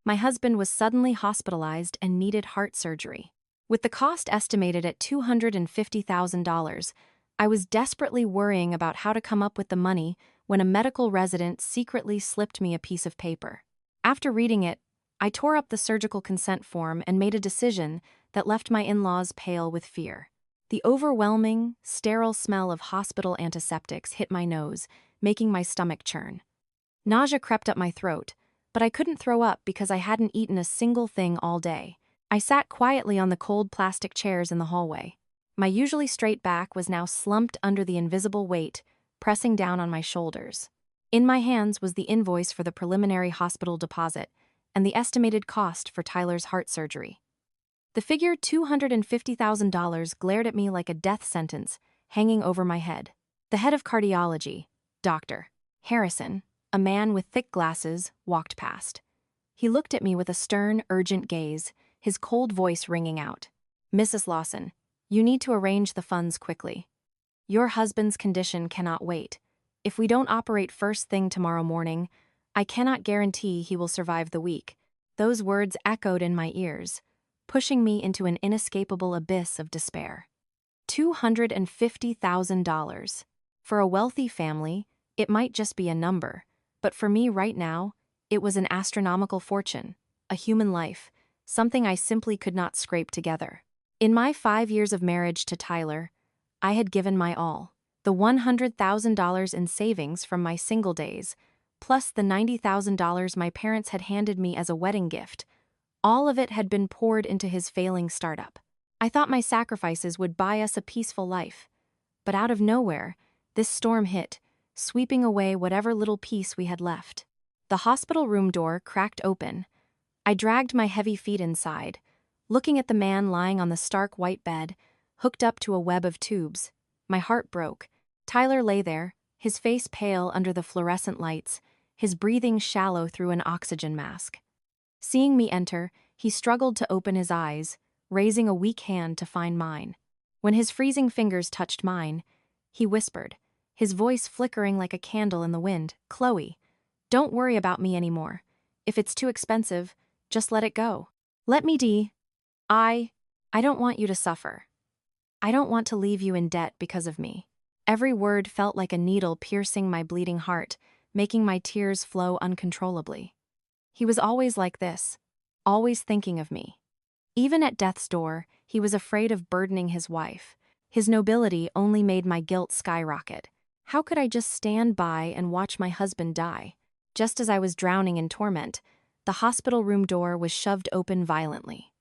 My husband was suddenly hospitalized and needed heart surgery. With the cost estimated at $250,000, I was desperately worrying about how to come up with the money when a medical resident secretly slipped me a piece of paper. After reading it, I tore up the surgical consent form and made a decision that left my in-laws pale with fear. The overwhelming, sterile smell of hospital antiseptics hit my nose, making my stomach churn. Nausea crept up my throat, but I couldn't throw up because I hadn't eaten a single thing all day. I sat quietly on the cold plastic chairs in the hallway. My usually straight back was now slumped under the invisible weight, pressing down on my shoulders. In my hands was the invoice for the preliminary hospital deposit and the estimated cost for Tyler's heart surgery. The figure $250,000 glared at me like a death sentence hanging over my head. The head of cardiology, Dr. Harrison, a man with thick glasses, walked past. He looked at me with a stern, urgent gaze, his cold voice ringing out. "Mrs. Lawson, you need to arrange the funds quickly. Your husband's condition cannot wait. If we don't operate first thing tomorrow morning, I cannot guarantee he will survive the week." Those words echoed in my ears, pushing me into an inescapable abyss of despair. $250,000. For a wealthy family, it might just be a number, but for me right now, it was an astronomical fortune, a human life, something I simply could not scrape together. In my 5 years of marriage to Tyler, I had given my all. The $100,000 in savings from my single days, plus the $90,000 my parents had handed me as a wedding gift, all of it had been poured into his failing startup. I thought my sacrifices would buy us a peaceful life. But out of nowhere, this storm hit, sweeping away whatever little peace we had left. The hospital room door cracked open. I dragged my heavy feet inside, looking at the man lying on the stark white bed, hooked up to a web of tubes. My heart broke. Tyler lay there, his face pale under the fluorescent lights, his breathing shallow through an oxygen mask. Seeing me enter, he struggled to open his eyes, raising a weak hand to find mine. When his freezing fingers touched mine, he whispered, his voice flickering like a candle in the wind, "Chloe, don't worry about me anymore. If it's too expensive, just let it go. Let me be. I don't want you to suffer. I don't want to leave you in debt because of me." Every word felt like a needle piercing my bleeding heart, making my tears flow uncontrollably. He was always like this, always thinking of me. Even at death's door, he was afraid of burdening his wife. His nobility only made my guilt skyrocket. How could I just stand by and watch my husband die? Just as I was drowning in torment, the hospital room door was shoved open violently.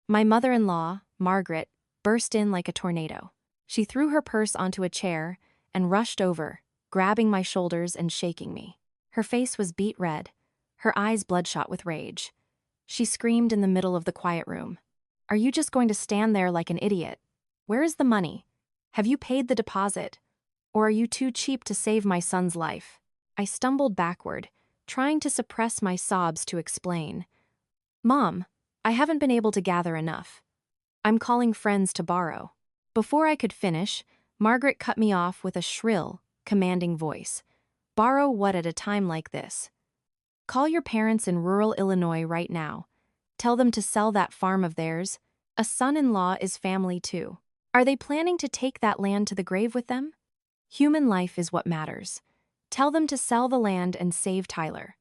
My mother-in-law, Margaret, burst in like a tornado. She threw her purse onto a chair and rushed over, grabbing my shoulders and shaking me. Her face was beet red, her eyes bloodshot with rage. She screamed in the middle of the quiet room. "Are you just going to stand there like an idiot? Where is the money? Have you paid the deposit? Or are you too cheap to save my son's life?" I stumbled backward, trying to suppress my sobs to explain. "Mom, I haven't been able to gather enough. I'm calling friends to borrow." Before I could finish, Margaret cut me off with a shrill, commanding voice. "Borrow what at a time like this? Call your parents in rural Illinois right now. Tell them to sell that farm of theirs. A son-in-law is family too. Are they planning to take that land to the grave with them? Human life is what matters. Tell them to sell the land and save Tyler.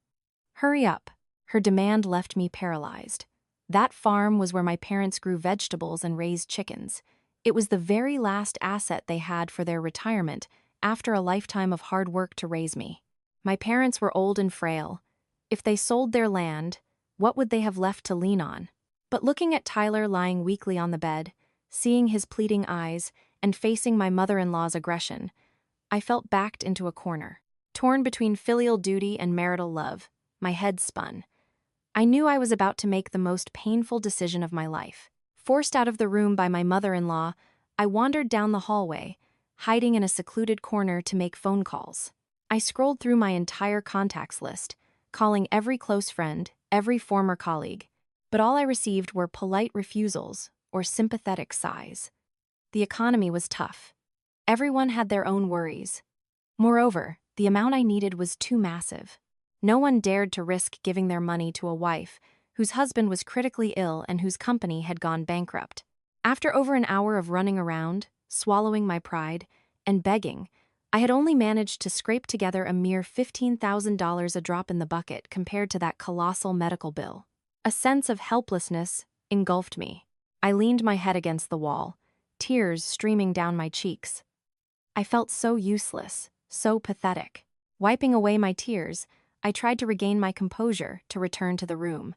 Hurry up." Her demand left me paralyzed. That farm was where my parents grew vegetables and raised chickens. It was the very last asset they had for their retirement after a lifetime of hard work to raise me. My parents were old and frail. If they sold their land, what would they have left to lean on? But looking at Tyler lying weakly on the bed, seeing his pleading eyes, and facing my mother-in-law's aggression, I felt backed into a corner. Torn between filial duty and marital love, my head spun. I knew I was about to make the most painful decision of my life. Forced out of the room by my mother-in-law, I wandered down the hallway, hiding in a secluded corner to make phone calls. I scrolled through my entire contacts list, calling every close friend, every former colleague, but all I received were polite refusals or sympathetic sighs. The economy was tough. Everyone had their own worries. Moreover, the amount I needed was too massive. No one dared to risk giving their money to a wife whose husband was critically ill and whose company had gone bankrupt. After over an hour of running around, swallowing my pride, and begging, I had only managed to scrape together a mere $15,000, a drop in the bucket compared to that colossal medical bill. A sense of helplessness engulfed me. I leaned my head against the wall, tears streaming down my cheeks. I felt so useless, so pathetic. Wiping away my tears, I tried to regain my composure to return to the room.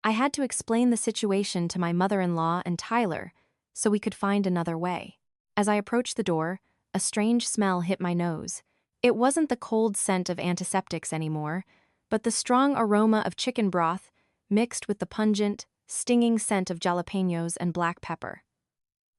I had to explain the situation to my mother-in-law and Tyler so we could find another way. As I approached the door, a strange smell hit my nose. It wasn't the cold scent of antiseptics anymore, but the strong aroma of chicken broth mixed with the pungent, stinging scent of jalapenos and black pepper.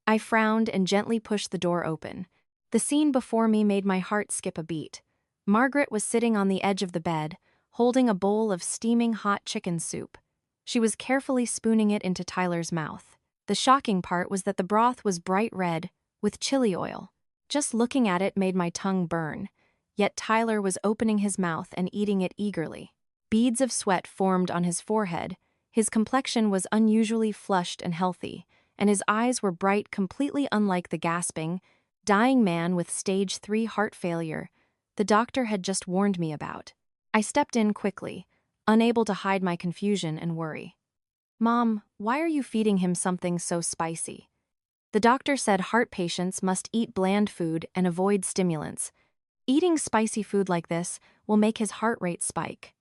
I frowned and gently pushed the door open. The scene before me made my heart skip a beat. Margaret was sitting on the edge of the bed, holding a bowl of steaming hot chicken soup. She was carefully spooning it into Tyler's mouth. The shocking part was that the broth was bright red, with chili oil. Just looking at it made my tongue burn, yet Tyler was opening his mouth and eating it eagerly. Beads of sweat formed on his forehead, his complexion was unusually flushed and healthy, and his eyes were bright, completely unlike the gasping, dying man with stage 3 heart failure the doctor had just warned me about. I stepped in quickly, unable to hide my confusion and worry. "Mom, why are you feeding him something so spicy?" The doctor said heart patients must eat bland food and avoid stimulants. Eating spicy food like this will make his heart rate spike.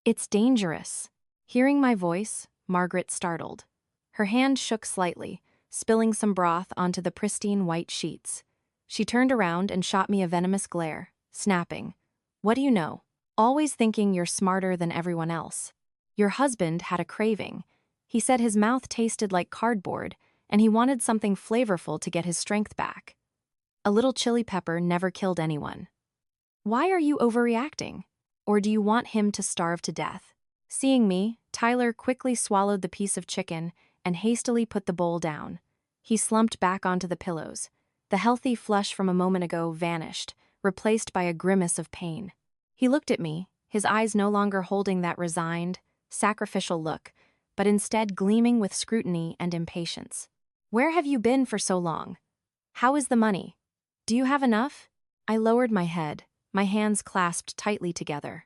"It's dangerous." Hearing my voice, Margaret startled. Her hand shook slightly, spilling some broth onto the pristine white sheets. She turned around and shot me a venomous glare, snapping, "What do you know? Always thinking you're smarter than everyone else. Your husband had a craving. He said his mouth tasted like cardboard, and he wanted something flavorful to get his strength back. A little chili pepper never killed anyone. Why are you overreacting? Or do you want him to starve to death?" Seeing me, Tyler quickly swallowed the piece of chicken and hastily put the bowl down. He slumped back onto the pillows. The healthy flush from a moment ago vanished, replaced by a grimace of pain. He looked at me, his eyes no longer holding that resigned, sacrificial look, but instead gleaming with scrutiny and impatience. "Where have you been for so long? How is the money? Do you have enough?" I lowered my head, my hands clasped tightly together.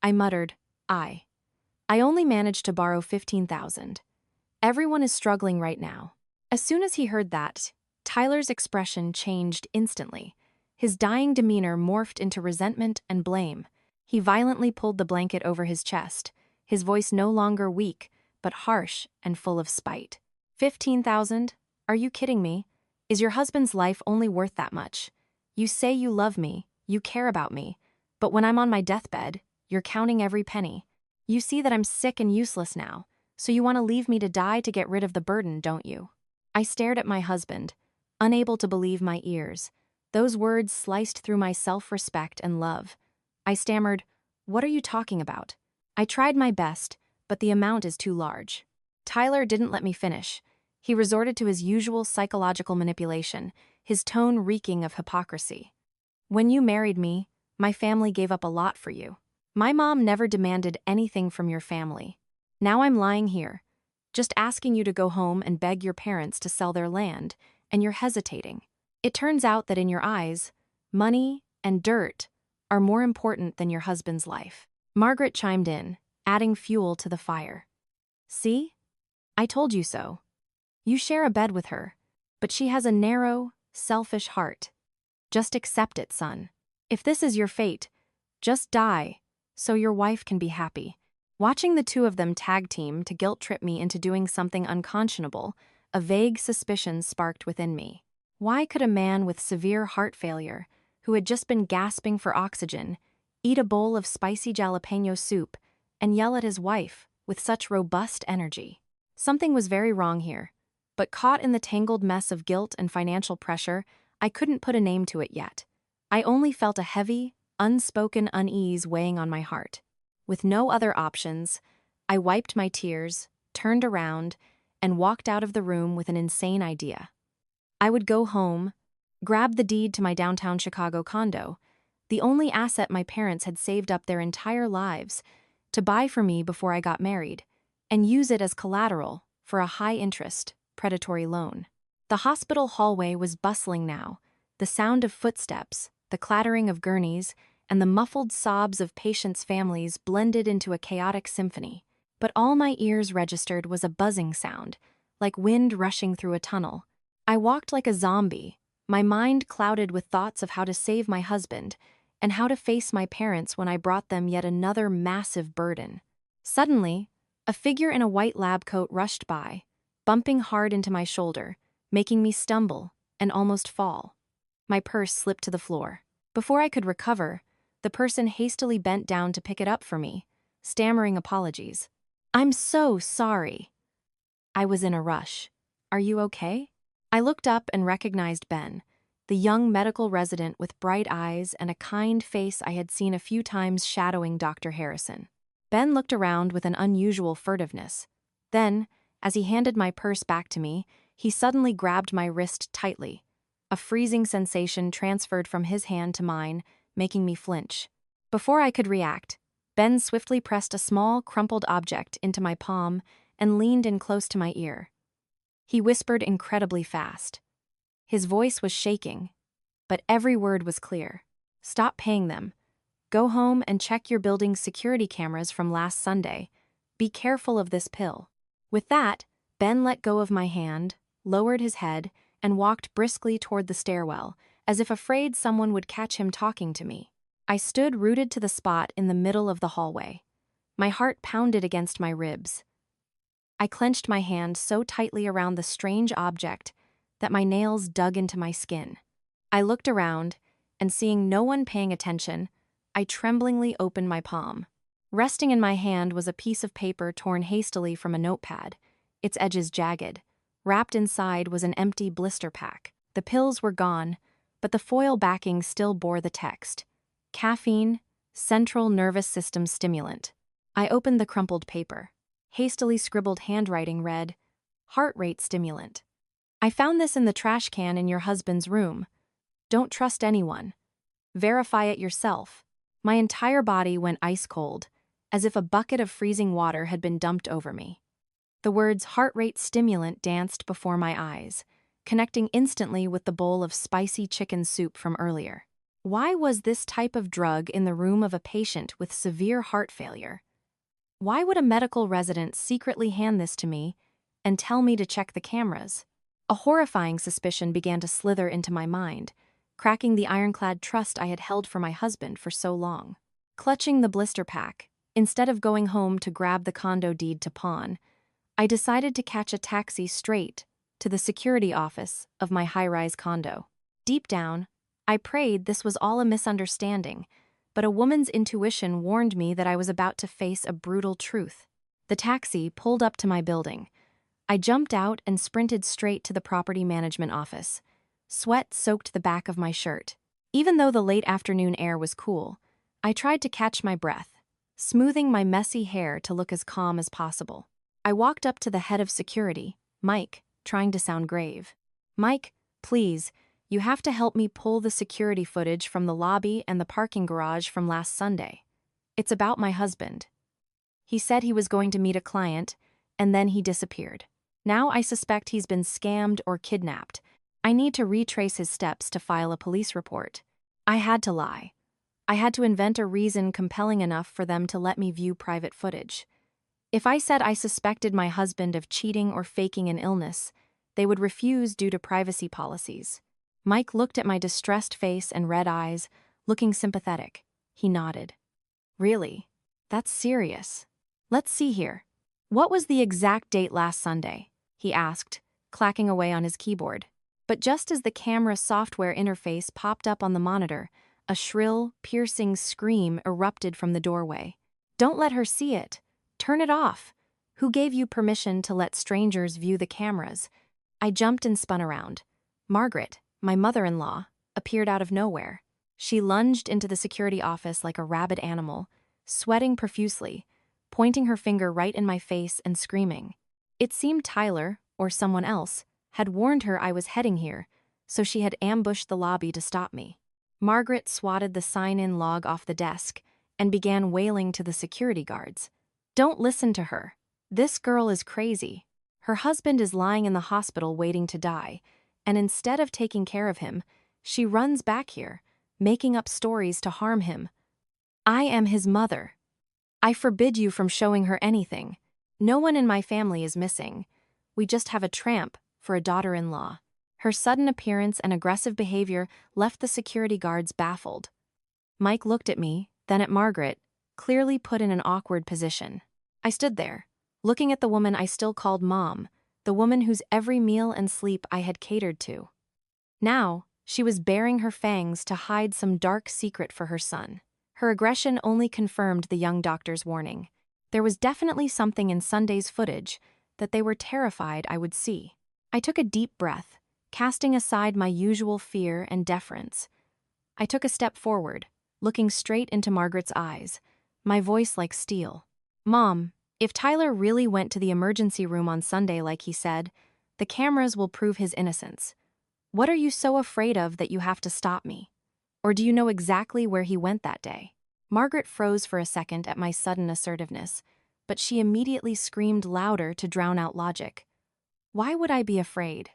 I muttered, I only managed to borrow $15,000. Everyone is struggling right now." As soon as he heard that, Tyler's expression changed instantly. His dying demeanor morphed into resentment and blame. He violently pulled the blanket over his chest, his voice no longer weak, but harsh and full of spite. "15,000? Are you kidding me? Is your husband's life only worth that much? You say you love me, you care about me, but when I'm on my deathbed, you're counting every penny. You see that I'm sick and useless now, so you want to leave me to die to get rid of the burden, don't you?" I stared at my husband, unable to believe my ears. Those words sliced through my self-respect and love. I stammered, "What are you talking about?" I tried my best, but the amount is too large. Tyler didn't let me finish. He resorted to his usual psychological manipulation, his tone reeking of hypocrisy. "When you married me, my family gave up a lot for you. My mom never demanded anything from your family. Now I'm lying here, just asking you to go home and beg your parents to sell their land, and you're hesitating. It turns out that in your eyes, money and dirt are more important than your husband's life." Margaret chimed in, adding fuel to the fire. "See? I told you so. You share a bed with her, but she has a narrow, selfish heart. Just accept it, son. If this is your fate, just die, so your wife can be happy." Watching the two of them tag team to guilt-trip me into doing something unconscionable, a vague suspicion sparked within me. Why could a man with severe heart failure, who had just been gasping for oxygen, eat a bowl of spicy jalapeno soup and yell at his wife with such robust energy? Something was very wrong here, but caught in the tangled mess of guilt and financial pressure, I couldn't put a name to it yet. I only felt a heavy, unspoken unease weighing on my heart. With no other options, I wiped my tears, turned around, and walked out of the room with an insane idea. I would go home, grab the deed to my downtown Chicago condo, the only asset my parents had saved up their entire lives, to buy for me before I got married, and use it as collateral for a high-interest, predatory loan. The hospital hallway was bustling now, the sound of footsteps, the clattering of gurneys, and the muffled sobs of patients' families blended into a chaotic symphony. But all my ears registered was a buzzing sound, like wind rushing through a tunnel. I walked like a zombie, my mind clouded with thoughts of how to save my husband and how to face my parents when I brought them yet another massive burden. Suddenly, a figure in a white lab coat rushed by, bumping hard into my shoulder, making me stumble and almost fall. My purse slipped to the floor. Before I could recover, the person hastily bent down to pick it up for me, stammering apologies. "I'm so sorry." I was in a rush. "Are you okay?" I looked up and recognized Ben, the young medical resident with bright eyes and a kind face I had seen a few times shadowing Dr. Harrison. Ben looked around with an unusual furtiveness. Then, as he handed my purse back to me, he suddenly grabbed my wrist tightly. A freezing sensation transferred from his hand to mine, making me flinch. Before I could react, Ben swiftly pressed a small, crumpled object into my palm and leaned in close to my ear. He whispered incredibly fast. His voice was shaking, but every word was clear. "Stop paying them. Go home and check your building's security cameras from last Sunday. Be careful of this pill." With that, Ben let go of my hand, lowered his head, and walked briskly toward the stairwell, as if afraid someone would catch him talking to me. I stood rooted to the spot in the middle of the hallway. My heart pounded against my ribs. I clenched my hand so tightly around the strange object that my nails dug into my skin. I looked around, and seeing no one paying attention, I tremblingly opened my palm. Resting in my hand was a piece of paper torn hastily from a notepad, its edges jagged. Wrapped inside was an empty blister pack. The pills were gone, but the foil backing still bore the text: "Caffeine, Central Nervous System Stimulant." I opened the crumpled paper. Hastily scribbled handwriting read, "Heart rate stimulant. I found this in the trash can in your husband's room. Don't trust anyone. Verify it yourself." My entire body went ice cold, as if a bucket of freezing water had been dumped over me. The words "heart rate stimulant" danced before my eyes, connecting instantly with the bowl of spicy chicken soup from earlier. Why was this type of drug in the room of a patient with severe heart failure? Why would a medical resident secretly hand this to me and tell me to check the cameras? A horrifying suspicion began to slither into my mind, cracking the ironclad trust I had held for my husband for so long. Clutching the blister pack, instead of going home to grab the condo deed to pawn, I decided to catch a taxi straight to the security office of my high-rise condo. Deep down, I prayed this was all a misunderstanding, but a woman's intuition warned me that I was about to face a brutal truth. The taxi pulled up to my building. I jumped out and sprinted straight to the property management office. Sweat soaked the back of my shirt. Even though the late afternoon air was cool, I tried to catch my breath, smoothing my messy hair to look as calm as possible. I walked up to the head of security, Mike, trying to sound grave. "Mike, please, you have to help me pull the security footage from the lobby and the parking garage from last Sunday. It's about my husband. He said he was going to meet a client, and then he disappeared. Now I suspect he's been scammed or kidnapped. I need to retrace his steps to file a police report." I had to lie. I had to invent a reason compelling enough for them to let me view private footage. If I said I suspected my husband of cheating or faking an illness, they would refuse due to privacy policies. Mike looked at my distressed face and red eyes, looking sympathetic. He nodded. "Really? That's serious. Let's see here. What was the exact date last Sunday?" he asked, clacking away on his keyboard. But just as the camera software interface popped up on the monitor, a shrill, piercing scream erupted from the doorway. "Don't let her see it. Turn it off. Who gave you permission to let strangers view the cameras?" I jumped and spun around. Margaret, my mother-in-law, appeared out of nowhere. She lunged into the security office like a rabid animal, sweating profusely, pointing her finger right in my face and screaming. It seemed Tyler, or someone else, had warned her I was heading here, so she had ambushed the lobby to stop me. Margaret swatted the sign-in log off the desk and began wailing to the security guards. "Don't listen to her. This girl is crazy. Her husband is lying in the hospital waiting to die, and instead of taking care of him, she runs back here, making up stories to harm him. I am his mother. I forbid you from showing her anything. No one in my family is missing. We just have a tramp for a daughter-in-law. Her sudden appearance and aggressive behavior left the security guards baffled. Mike looked at me, then at Margaret, clearly put in an awkward position. I stood there, looking at the woman I still called Mom, the woman whose every meal and sleep I had catered to. Now, she was baring her fangs to hide some dark secret for her son. Her aggression only confirmed the young doctor's warning. There was definitely something in Sunday's footage that they were terrified I would see. I took a deep breath, casting aside my usual fear and deference. I took a step forward, looking straight into Margaret's eyes, my voice like steel. Mom, if Tyler really went to the emergency room on Sunday like he said, the cameras will prove his innocence. What are you so afraid of that you have to stop me? Or do you know exactly where he went that day? Margaret froze for a second at my sudden assertiveness, but she immediately screamed louder to drown out logic. Why would I be afraid?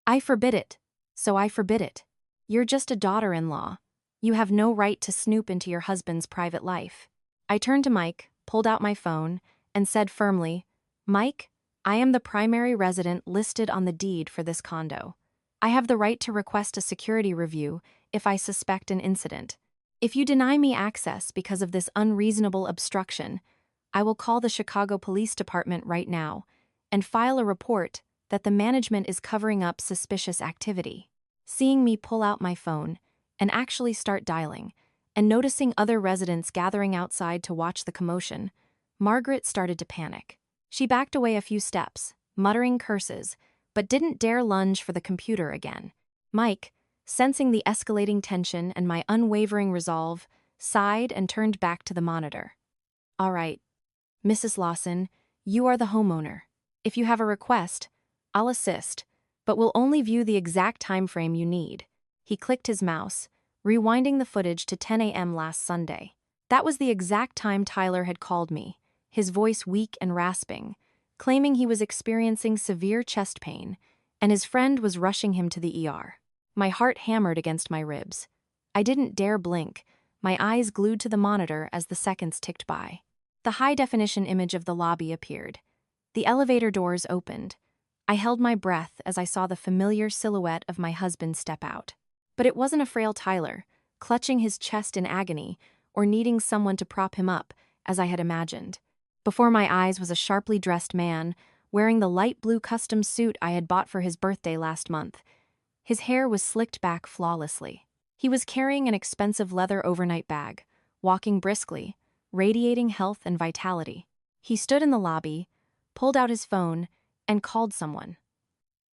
I forbid it, so I forbid it. You're just a daughter-in-law. You have no right to snoop into your husband's private life. I turned to Mike, pulled out my phone, and said firmly, Mike, I am the primary resident listed on the deed for this condo. I have the right to request a security review if I suspect an incident. If you deny me access because of this unreasonable obstruction, I will call the Chicago Police Department right now and file a report that the management is covering up suspicious activity. Seeing me pull out my phone and actually start dialing, and noticing other residents gathering outside to watch the commotion, Margaret started to panic. She backed away a few steps, muttering curses, but didn't dare lunge for the computer again. Mike, sensing the escalating tension and my unwavering resolve, sighed and turned back to the monitor. All right, Mrs. Lawson, you are the homeowner. If you have a request, I'll assist, but we'll only view the exact time frame you need. He clicked his mouse, rewinding the footage to 10 a.m. last Sunday. That was the exact time Tyler had called me, his voice weak and rasping, claiming he was experiencing severe chest pain, and his friend was rushing him to the ER. My heart hammered against my ribs. I didn't dare blink, my eyes glued to the monitor as the seconds ticked by. The high-definition image of the lobby appeared. The elevator doors opened. I held my breath as I saw the familiar silhouette of my husband step out. But it wasn't a frail Tyler, clutching his chest in agony or needing someone to prop him up, as I had imagined. Before my eyes was a sharply dressed man, wearing the light blue custom suit I had bought for his birthday last month. His hair was slicked back flawlessly. He was carrying an expensive leather overnight bag, walking briskly, radiating health and vitality. He stood in the lobby, pulled out his phone, and called someone.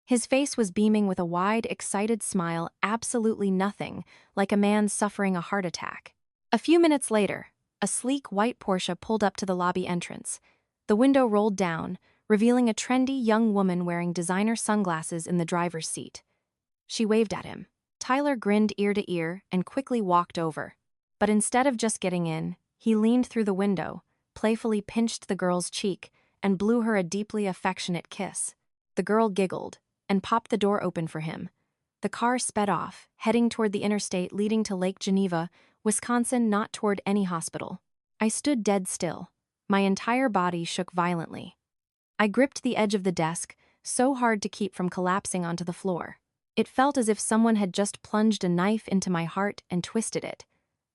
His face was beaming with a wide, excited smile, absolutely nothing like a man suffering a heart attack. A few minutes later, a sleek white Porsche pulled up to the lobby entrance. The window rolled down, revealing a trendy young woman wearing designer sunglasses in the driver's seat. She waved at him. Tyler grinned ear to ear and quickly walked over. But instead of just getting in, he leaned through the window, playfully pinched the girl's cheek, and blew her a deeply affectionate kiss. The girl giggled and popped the door open for him. The car sped off, heading toward the interstate leading to Lake Geneva, Wisconsin, not toward any hospital. I stood dead still. My entire body shook violently. I gripped the edge of the desk, so hard to keep from collapsing onto the floor. It felt as if someone had just plunged a knife into my heart and twisted it,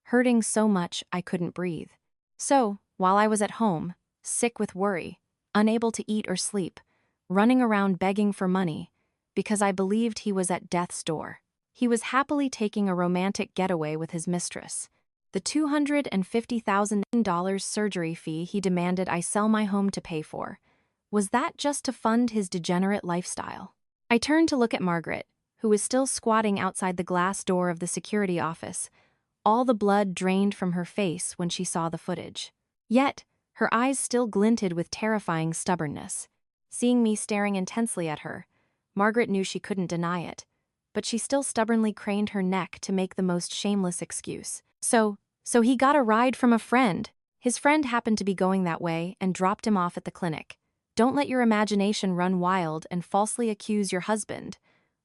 hurting so much I couldn't breathe. So, while I was at home, sick with worry, unable to eat or sleep, running around begging for money, because I believed he was at death's door, he was happily taking a romantic getaway with his mistress. The $250,000 surgery fee he demanded I sell my home to pay for, was that just to fund his degenerate lifestyle? I turned to look at Margaret, who was still squatting outside the glass door of the security office, all the blood drained from her face when she saw the footage. Yet, her eyes still glinted with terrifying stubbornness. Seeing me staring intensely at her, Margaret knew she couldn't deny it, but she still stubbornly craned her neck to make the most shameless excuse. So he got a ride from a friend. His friend happened to be going that way and dropped him off at the clinic. Don't let your imagination run wild and falsely accuse your husband.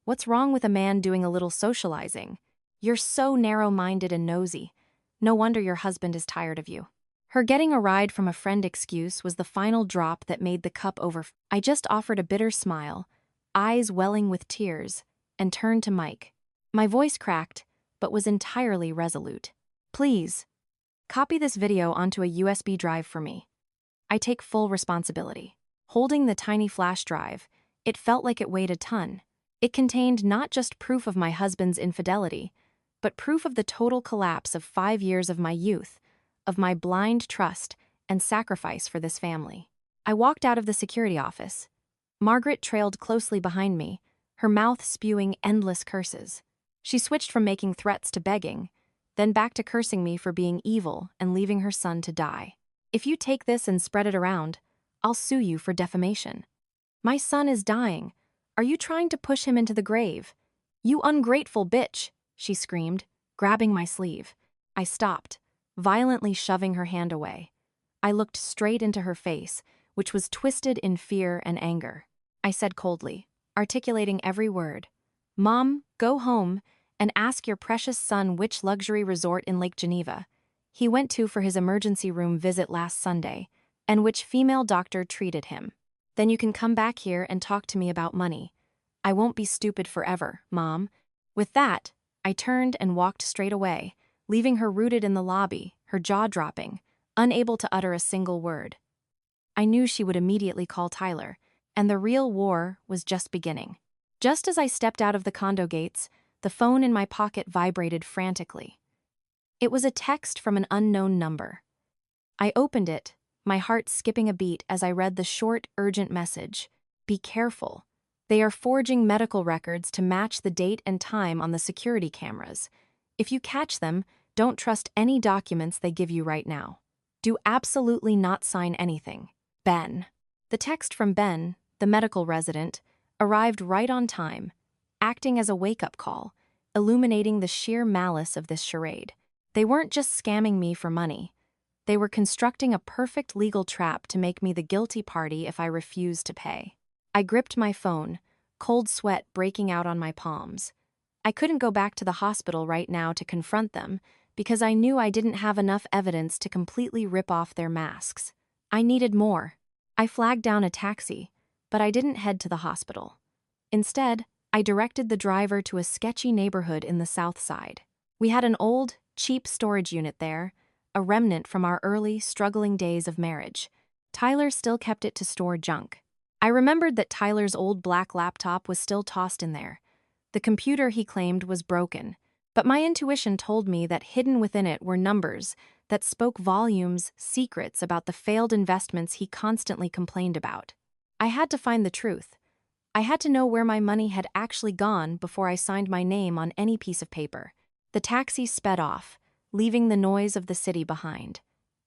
What's wrong with a man doing a little socializing? You're so narrow-minded and nosy. No wonder your husband is tired of you. Her getting a ride from a friend excuse was the final drop that made the cup over. I just offered a bitter smile, eyes welling with tears, and turned to Mike. My voice cracked, but was entirely resolute. Please, copy this video onto a USB drive for me. I take full responsibility. Holding the tiny flash drive, it felt like it weighed a ton. It contained not just proof of my husband's infidelity, but proof of the total collapse of 5 years of my youth, of my blind trust and sacrifice for this family. I walked out of the security office. Margaret trailed closely behind me, her mouth spewing endless curses. She switched from making threats to begging, then back to cursing me for being evil and leaving her son to die. If you take this and spread it around, I'll sue you for defamation. My son is dying. Are you trying to push him into the grave? You ungrateful bitch, she screamed, grabbing my sleeve. I stopped, violently shoving her hand away. I looked straight into her face, which was twisted in fear and anger. I said coldly, articulating every word, "Mom, go home and ask your precious son which luxury resort in Lake Geneva he went to for his emergency room visit last Sunday, and which female doctor treated him. Then you can come back here and talk to me about money. I won't be stupid forever, Mom." With that, I turned and walked straight away, leaving her rooted in the lobby, her jaw dropping, unable to utter a single word. I knew she would immediately call Tyler, and the real war was just beginning. Just as I stepped out of the condo gates, the phone in my pocket vibrated frantically. It was a text from an unknown number. I opened it, my heart skipping a beat as I read the short, urgent message. "Be careful. They are forging medical records to match the date and time on the security cameras. If you catch them, don't trust any documents they give you right now. Do absolutely not sign anything. Ben." The text from Ben, the medical resident, arrived right on time, acting as a wake-up call, illuminating the sheer malice of this charade. They weren't just scamming me for money. They were constructing a perfect legal trap to make me the guilty party if I refused to pay. I gripped my phone, cold sweat breaking out on my palms. I couldn't go back to the hospital right now to confront them because I knew I didn't have enough evidence to completely rip off their masks. I needed more. I flagged down a taxi, but I didn't head to the hospital. Instead, I directed the driver to a sketchy neighborhood in the South Side. We had an old, cheap storage unit there, a remnant from our early, struggling days of marriage. Tyler still kept it to store junk. I remembered that Tyler's old black laptop was still tossed in there. The computer, he claimed, was broken, but my intuition told me that hidden within it were numbers that spoke volumes, secrets about the failed investments he constantly complained about. I had to find the truth. I had to know where my money had actually gone before I signed my name on any piece of paper. The taxi sped off, leaving the noise of the city behind.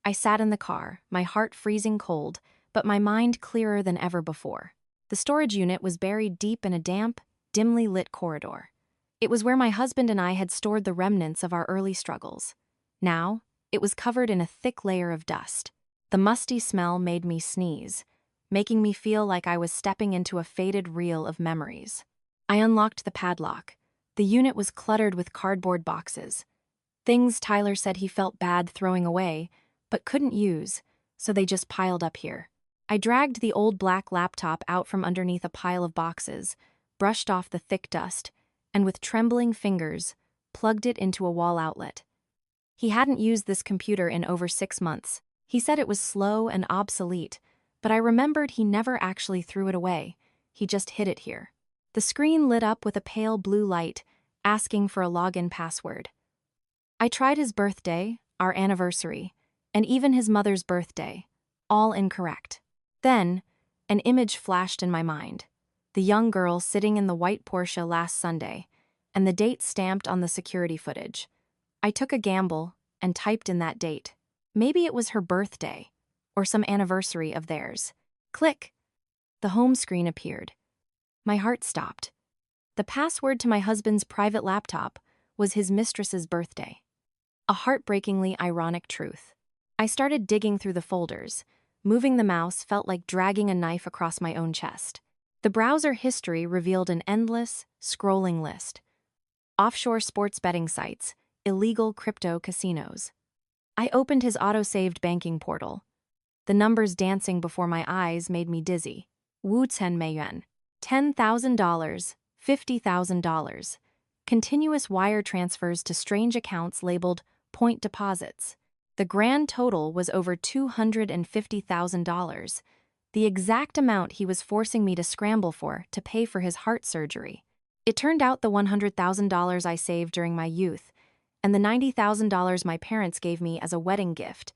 I sat in the car, my heart freezing cold, but my mind clearer than ever before. The storage unit was buried deep in a damp, dimly lit corridor. It was where my husband and I had stored the remnants of our early struggles. Now, it was covered in a thick layer of dust. The musty smell made me sneeze, making me feel like I was stepping into a faded reel of memories. I unlocked the padlock. The unit was cluttered with cardboard boxes. Things Tyler said he felt bad throwing away, but couldn't use, so they just piled up here. I dragged the old black laptop out from underneath a pile of boxes, brushed off the thick dust, and with trembling fingers, plugged it into a wall outlet. He hadn't used this computer in over 6 months. He said it was slow and obsolete, but I remembered he never actually threw it away. He just hid it here. The screen lit up with a pale blue light, asking for a login password. I tried his birthday, our anniversary, and even his mother's birthday, all incorrect. Then, an image flashed in my mind. The young girl sitting in the white Porsche last Sunday, and the date stamped on the security footage. I took a gamble and typed in that date. Maybe it was her birthday, or some anniversary of theirs. Click! The home screen appeared. My heart stopped. The password to my husband's private laptop was his mistress's birthday. A heartbreakingly ironic truth. I started digging through the folders, Moving the mouse felt like dragging a knife across my own chest. The browser history revealed an endless, scrolling list. Offshore sports betting sites, illegal crypto casinos. I opened his auto-saved banking portal. The numbers dancing before my eyes made me dizzy. Wu Chen Meiyuan. $10,000, $50,000. Continuous wire transfers to strange accounts labeled point deposits. The grand total was over $250,000, the exact amount he was forcing me to scramble for to pay for his heart surgery. It turned out the $100,000 I saved during my youth and the $90,000 my parents gave me as a wedding gift,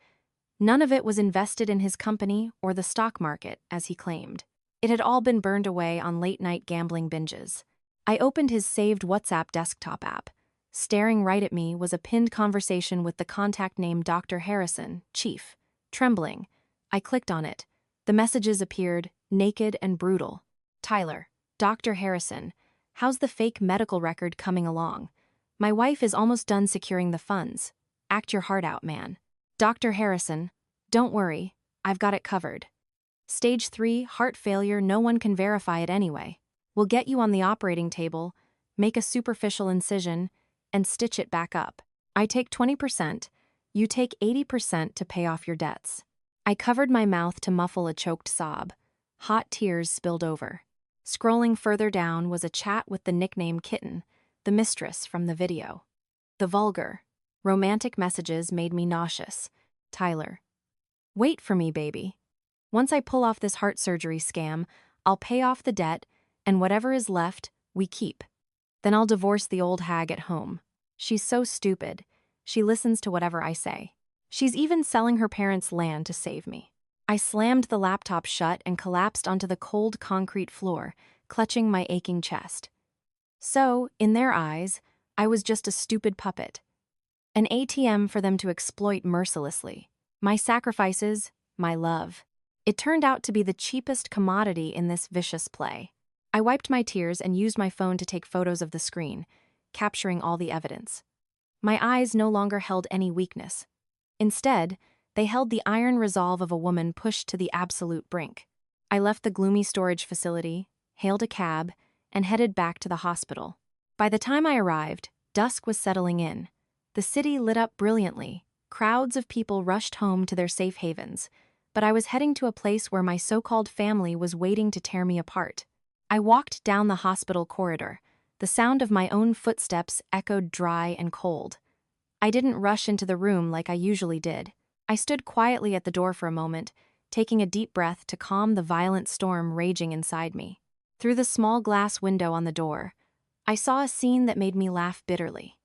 none of it was invested in his company or the stock market, as he claimed. It had all been burned away on late-night gambling binges. I opened his saved WhatsApp desktop app. Staring right at me was a pinned conversation with the contact name Dr. Harrison, Chief. Trembling, I clicked on it. The messages appeared, naked and brutal. Tyler, Dr. Harrison, how's the fake medical record coming along? My wife is almost done securing the funds. Act your heart out, man. Dr. Harrison, don't worry, I've got it covered. Stage 3, heart failure, no one can verify it anyway. We'll get you on the operating table, make a superficial incision, and stitch it back up. I take 20%, you take 80% to pay off your debts. I covered my mouth to muffle a choked sob. Hot tears spilled over. Scrolling further down was a chat with the nickname Kitten, the mistress from the video. The vulgar, romantic messages made me nauseous. Tyler. Wait for me, baby. Once I pull off this heart surgery scam, I'll pay off the debt, and whatever is left, we keep. Then I'll divorce the old hag at home. She's so stupid. She listens to whatever I say. She's even selling her parents' land to save me. I slammed the laptop shut and collapsed onto the cold concrete floor, clutching my aching chest. So, in their eyes, I was just a stupid puppet. An ATM for them to exploit mercilessly. My sacrifices, my love. It turned out to be the cheapest commodity in this vicious play. I wiped my tears and used my phone to take photos of the screen, capturing all the evidence. My eyes no longer held any weakness. Instead, they held the iron resolve of a woman pushed to the absolute brink. I left the gloomy storage facility, hailed a cab, and headed back to the hospital. By the time I arrived, dusk was settling in. The city lit up brilliantly. Crowds of people rushed home to their safe havens, but I was heading to a place where my so-called family was waiting to tear me apart. I walked down the hospital corridor. The sound of my own footsteps echoed dry and cold. I didn't rush into the room like I usually did. I stood quietly at the door for a moment, taking a deep breath to calm the violent storm raging inside me. Through the small glass window on the door, I saw a scene that made me laugh bitterly.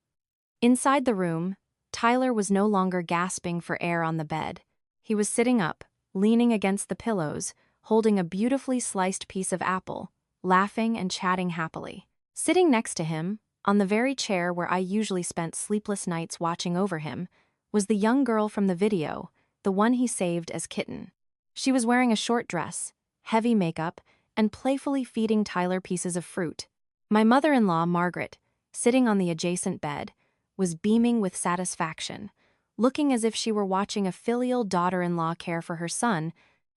Inside the room, Tyler was no longer gasping for air on the bed. He was sitting up, leaning against the pillows, holding a beautifully sliced piece of apple, laughing and chatting happily. Sitting next to him, on the very chair where I usually spent sleepless nights watching over him, was the young girl from the video, the one he saved as Kitten. She was wearing a short dress, heavy makeup, and playfully feeding Tyler pieces of fruit. My mother-in-law, Margaret, sitting on the adjacent bed, was beaming with satisfaction, looking as if she were watching a filial daughter-in-law care for her son,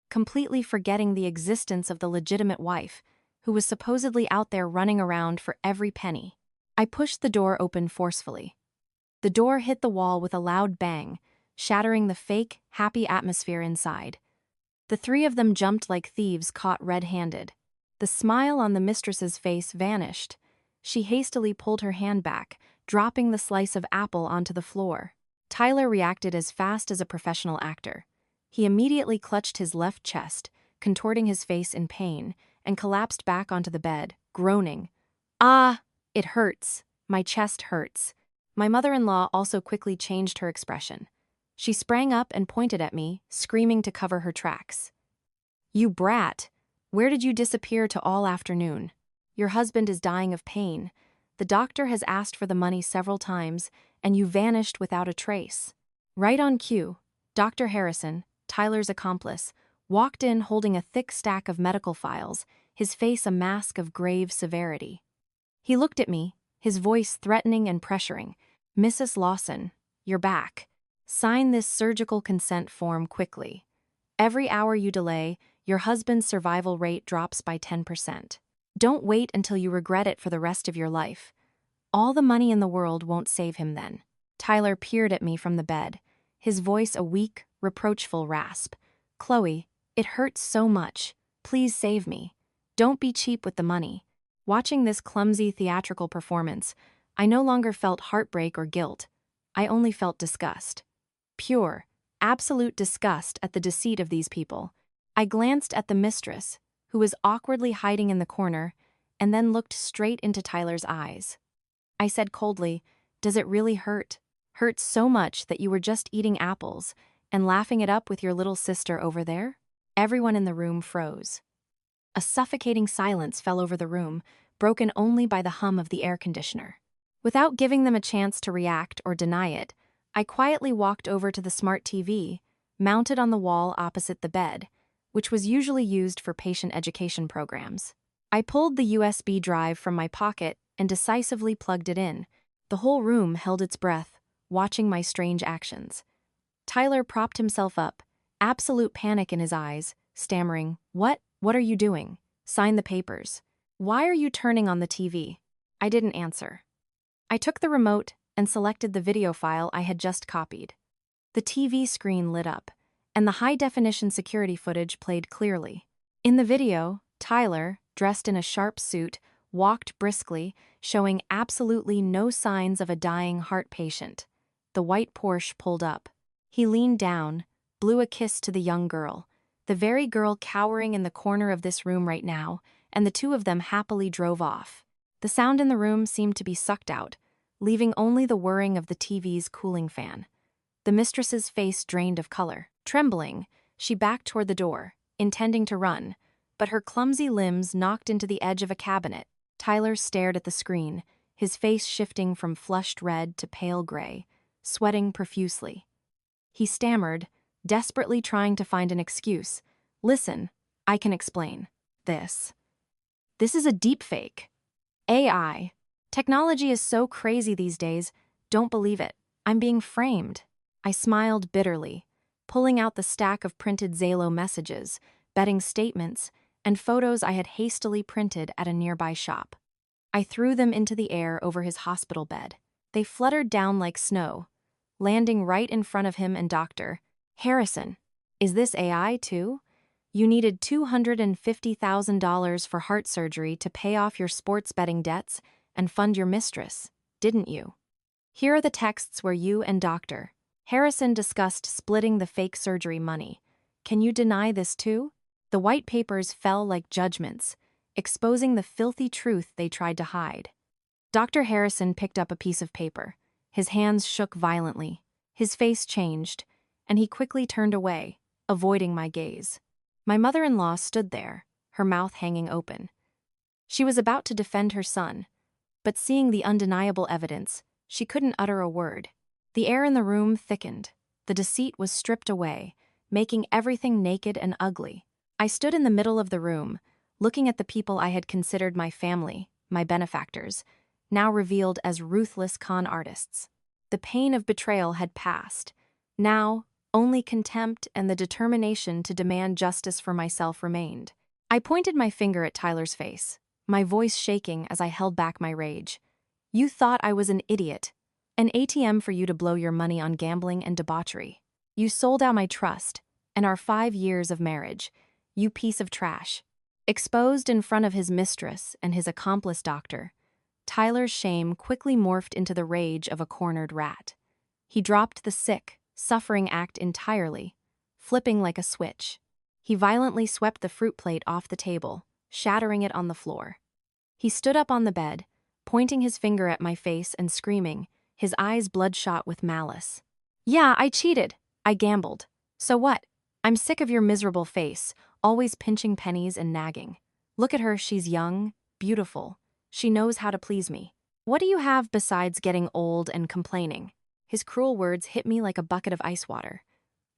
completely forgetting the existence of the legitimate wife, who was supposedly out there running around for every penny. I pushed the door open forcefully. The door hit the wall with a loud bang, shattering the fake, happy atmosphere inside. The three of them jumped like thieves caught red-handed. The smile on the mistress's face vanished. She hastily pulled her hand back, dropping the slice of apple onto the floor. Tyler reacted as fast as a professional actor. He immediately clutched his left chest, contorting his face in pain, and collapsed back onto the bed, groaning. "Ah, it hurts. My chest hurts." My mother-in-law also quickly changed her expression. She sprang up and pointed at me, screaming to cover her tracks. "You brat! Where did you disappear to all afternoon? Your husband is dying of pain. The doctor has asked for the money several times, and you vanished without a trace." Right on cue, Dr. Harrison, Tyler's accomplice, walked in holding a thick stack of medical files, his face a mask of grave severity. He looked at me, his voice threatening and pressuring. "Mrs. Lawson, you're back. Sign this surgical consent form quickly. Every hour you delay, your husband's survival rate drops by 10%. Don't wait until you regret it for the rest of your life. All the money in the world won't save him then. Tyler peered at me from the bed, his voice a weak, reproachful rasp. Chloe, it hurts so much. Please save me. Don't be cheap with the money. Watching this clumsy theatrical performance, I no longer felt heartbreak or guilt. I only felt disgust. Pure, absolute disgust at the deceit of these people. I glanced at the mistress, who was awkwardly hiding in the corner, and then looked straight into Tyler's eyes. I said coldly, "Does it really hurt? Hurt so much that you were just eating apples and laughing it up with your little sister over there?" Everyone in the room froze. A suffocating silence fell over the room, broken only by the hum of the air conditioner. Without giving them a chance to react or deny it, I quietly walked over to the smart TV, mounted on the wall opposite the bed, which was usually used for patient education programs. I pulled the USB drive from my pocket and decisively plugged it in. The whole room held its breath, watching my strange actions. Tyler propped himself up, absolute panic in his eyes, stammering, What are you doing? Sign the papers. Why are you turning on the TV? I didn't answer. I took the remote and selected the video file I had just copied. The TV screen lit up, and the high-definition security footage played clearly. In the video, Tyler, dressed in a sharp suit, walked briskly, showing absolutely no signs of a dying heart patient. The white Porsche pulled up. He leaned down, blew a kiss to the young girl, the very girl cowering in the corner of this room right now, and the two of them happily drove off. The sound in the room seemed to be sucked out, leaving only the whirring of the TV's cooling fan. The mistress's face drained of color. Trembling, she backed toward the door, intending to run, but her clumsy limbs knocked into the edge of a cabinet. Tyler stared at the screen, his face shifting from flushed red to pale gray, sweating profusely. He stammered, desperately trying to find an excuse. "Listen, I can explain. This is a deepfake. AI. Technology is so crazy these days, don't believe it. I'm being framed." I smiled bitterly, pulling out the stack of printed Zalo messages, betting statements, and photos I had hastily printed at a nearby shop. I threw them into the air over his hospital bed. They fluttered down like snow, landing right in front of him and Dr. Harrison. "Is this AI too? You needed $250,000 for heart surgery to pay off your sports betting debts and fund your mistress, didn't you? Here are the texts where you and Dr. Harrison discussed splitting the fake surgery money. Can you deny this too?" The white papers fell like judgments, exposing the filthy truth they tried to hide. Dr. Harrison picked up a piece of paper. His hands shook violently. His face changed, and he quickly turned away, avoiding my gaze. My mother-in-law stood there, her mouth hanging open. She was about to defend her son, but seeing the undeniable evidence, she couldn't utter a word. The air in the room thickened. The deceit was stripped away, making everything naked and ugly. I stood in the middle of the room, looking at the people I had considered my family, my benefactors, now revealed as ruthless con artists. The pain of betrayal had passed. Now, only contempt and the determination to demand justice for myself remained. I pointed my finger at Tyler's face, my voice shaking as I held back my rage. "You thought I was an idiot, an ATM for you to blow your money on gambling and debauchery. You sold out my trust and our 5 years of marriage, you piece of trash." Exposed in front of his mistress and his accomplice doctor, Tyler's shame quickly morphed into the rage of a cornered rat. He dropped the sick, suffering act entirely, flipping like a switch. He violently swept the fruit plate off the table, shattering it on the floor. He stood up on the bed, pointing his finger at my face and screaming, his eyes bloodshot with malice. "Yeah, I cheated. I gambled. So what? I'm sick of your miserable face, always pinching pennies and nagging. Look at her, she's young, beautiful. She knows how to please me. What do you have besides getting old and complaining?" His cruel words hit me like a bucket of ice water,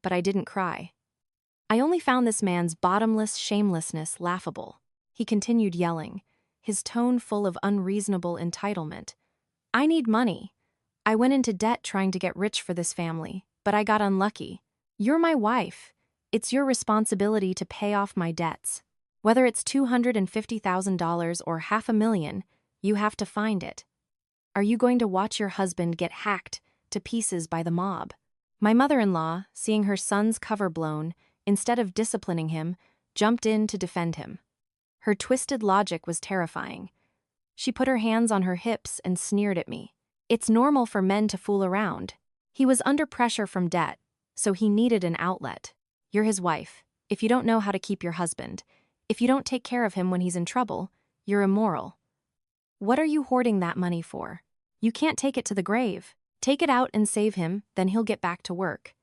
but I didn't cry. I only found this man's bottomless shamelessness laughable. He continued yelling, his tone full of unreasonable entitlement. "I need money. I went into debt trying to get rich for this family, but I got unlucky. You're my wife. It's your responsibility to pay off my debts. Whether it's $250,000 or $500,000, you have to find it. Are you going to watch your husband get hacked to pieces by the mob?" My mother-in-law, seeing her son's cover blown, instead of disciplining him, jumped in to defend him. Her twisted logic was terrifying. She put her hands on her hips and sneered at me. "It's normal for men to fool around. He was under pressure from debt, so he needed an outlet. You're his wife. If you don't know how to keep your husband, if you don't take care of him when he's in trouble, you're immoral. What are you hoarding that money for? You can't take it to the grave. Take it out and save him, then he'll get back to work.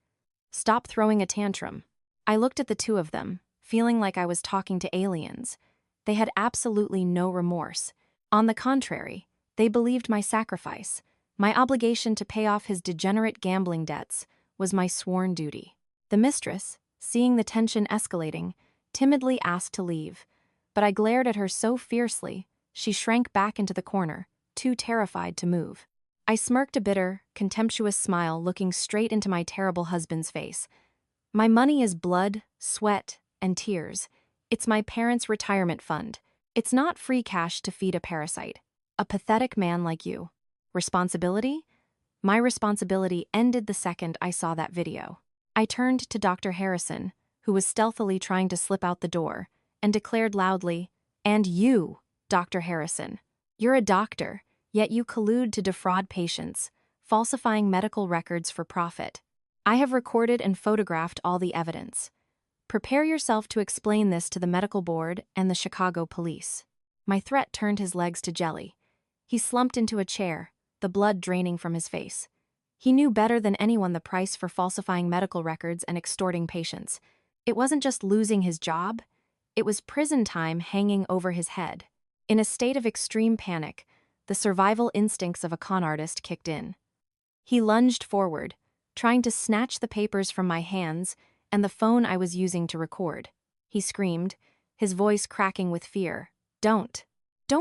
Stop throwing a tantrum." I looked at the two of them, feeling like I was talking to aliens. They had absolutely no remorse. On the contrary, they believed my sacrifice, my obligation to pay off his degenerate gambling debts, was my sworn duty. The mistress, seeing the tension escalating, timidly asked to leave, but I glared at her so fiercely, she shrank back into the corner, too terrified to move. I smirked a bitter, contemptuous smile looking straight into my terrible husband's face. My money is blood, sweat, and tears. It's my parents' retirement fund. It's not free cash to feed a parasite. A pathetic man like you. Responsibility? My responsibility ended the second I saw that video. I turned to Dr. Harrison, who was stealthily trying to slip out the door, and declared loudly, "And you, Dr. Harrison. You're a doctor, yet you collude to defraud patients, falsifying medical records for profit. I have recorded and photographed all the evidence. Prepare yourself to explain this to the medical board and the Chicago police." My threat turned his legs to jelly. He slumped into a chair, the blood draining from his face. He knew better than anyone the price for falsifying medical records and extorting patients. It wasn't just losing his job, it was prison time hanging over his head. In a state of extreme panic, the survival instincts of a con artist kicked in. He lunged forward, trying to snatch the papers from my hands and the phone I was using to record. He screamed, his voice cracking with fear. Don't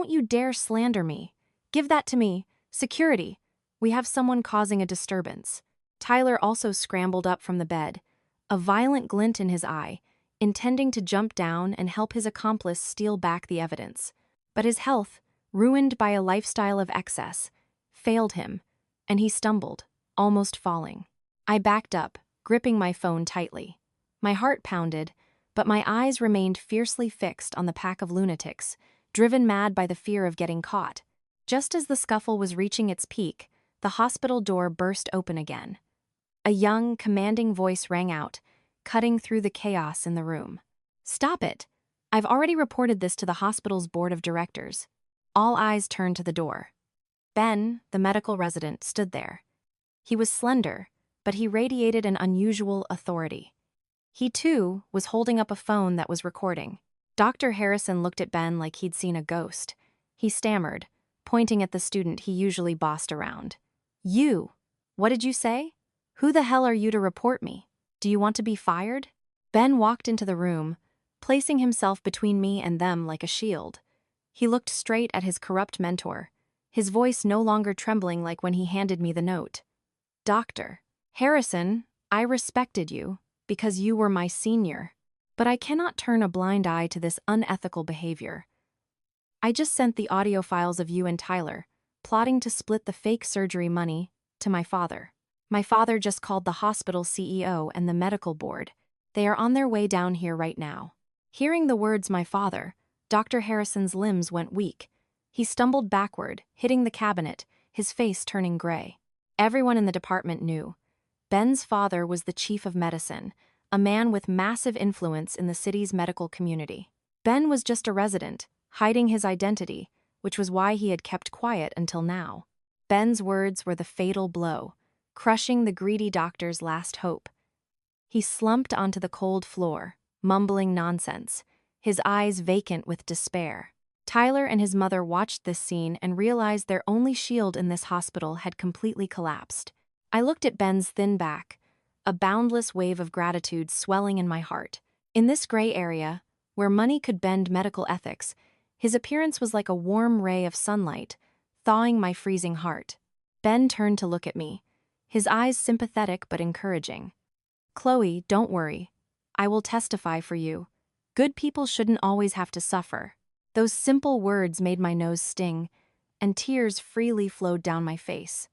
you dare slander me. Give that to me. Security. We have someone causing a disturbance." Tyler also scrambled up from the bed, a violent glint in his eye, intending to jump down and help his accomplice steal back the evidence. But his health, ruined by a lifestyle of excess, failed him, and he stumbled, almost falling. I backed up, gripping my phone tightly. My heart pounded, but my eyes remained fiercely fixed on the pack of lunatics, driven mad by the fear of getting caught. Just as the scuffle was reaching its peak, the hospital door burst open again. A young, commanding voice rang out, cutting through the chaos in the room. "Stop it! I've already reported this to the hospital's board of directors." All eyes turned to the door. Ben, the medical resident, stood there. He was slender, but he radiated an unusual authority. He, too, was holding up a phone that was recording. Dr. Harrison looked at Ben like he'd seen a ghost. He stammered, pointing at the student he usually bossed around. "You? What did you say? Who the hell are you to report me? Do you want to be fired?" Ben walked into the room, placing himself between me and them like a shield. He looked straight at his corrupt mentor, his voice no longer trembling like when he handed me the note. "Dr. Harrison, I respected you because you were my senior, but I cannot turn a blind eye to this unethical behavior. I just sent the audio files of you and Tyler, plotting to split the fake surgery money, to my father. My father just called the hospital CEO and the medical board. They are on their way down here right now." Hearing the words "my father," Dr. Harrison's limbs went weak. He stumbled backward, hitting the cabinet, his face turning gray. Everyone in the department knew. Ben's father was the chief of medicine, a man with massive influence in the city's medical community. Ben was just a resident, hiding his identity, which was why he had kept quiet until now. Ben's words were the fatal blow, crushing the greedy doctor's last hope. He slumped onto the cold floor, mumbling nonsense, his eyes vacant with despair. Tyler and his mother watched this scene and realized their only shield in this hospital had completely collapsed. I looked at Ben's thin back, a boundless wave of gratitude swelling in my heart. In this gray area, where money could bend medical ethics, his appearance was like a warm ray of sunlight, thawing my freezing heart. Ben turned to look at me, his eyes sympathetic but encouraging. "Chloe, don't worry. I will testify for you. Good people shouldn't always have to suffer. Those simple words made my nose sting, and tears freely flowed down my face.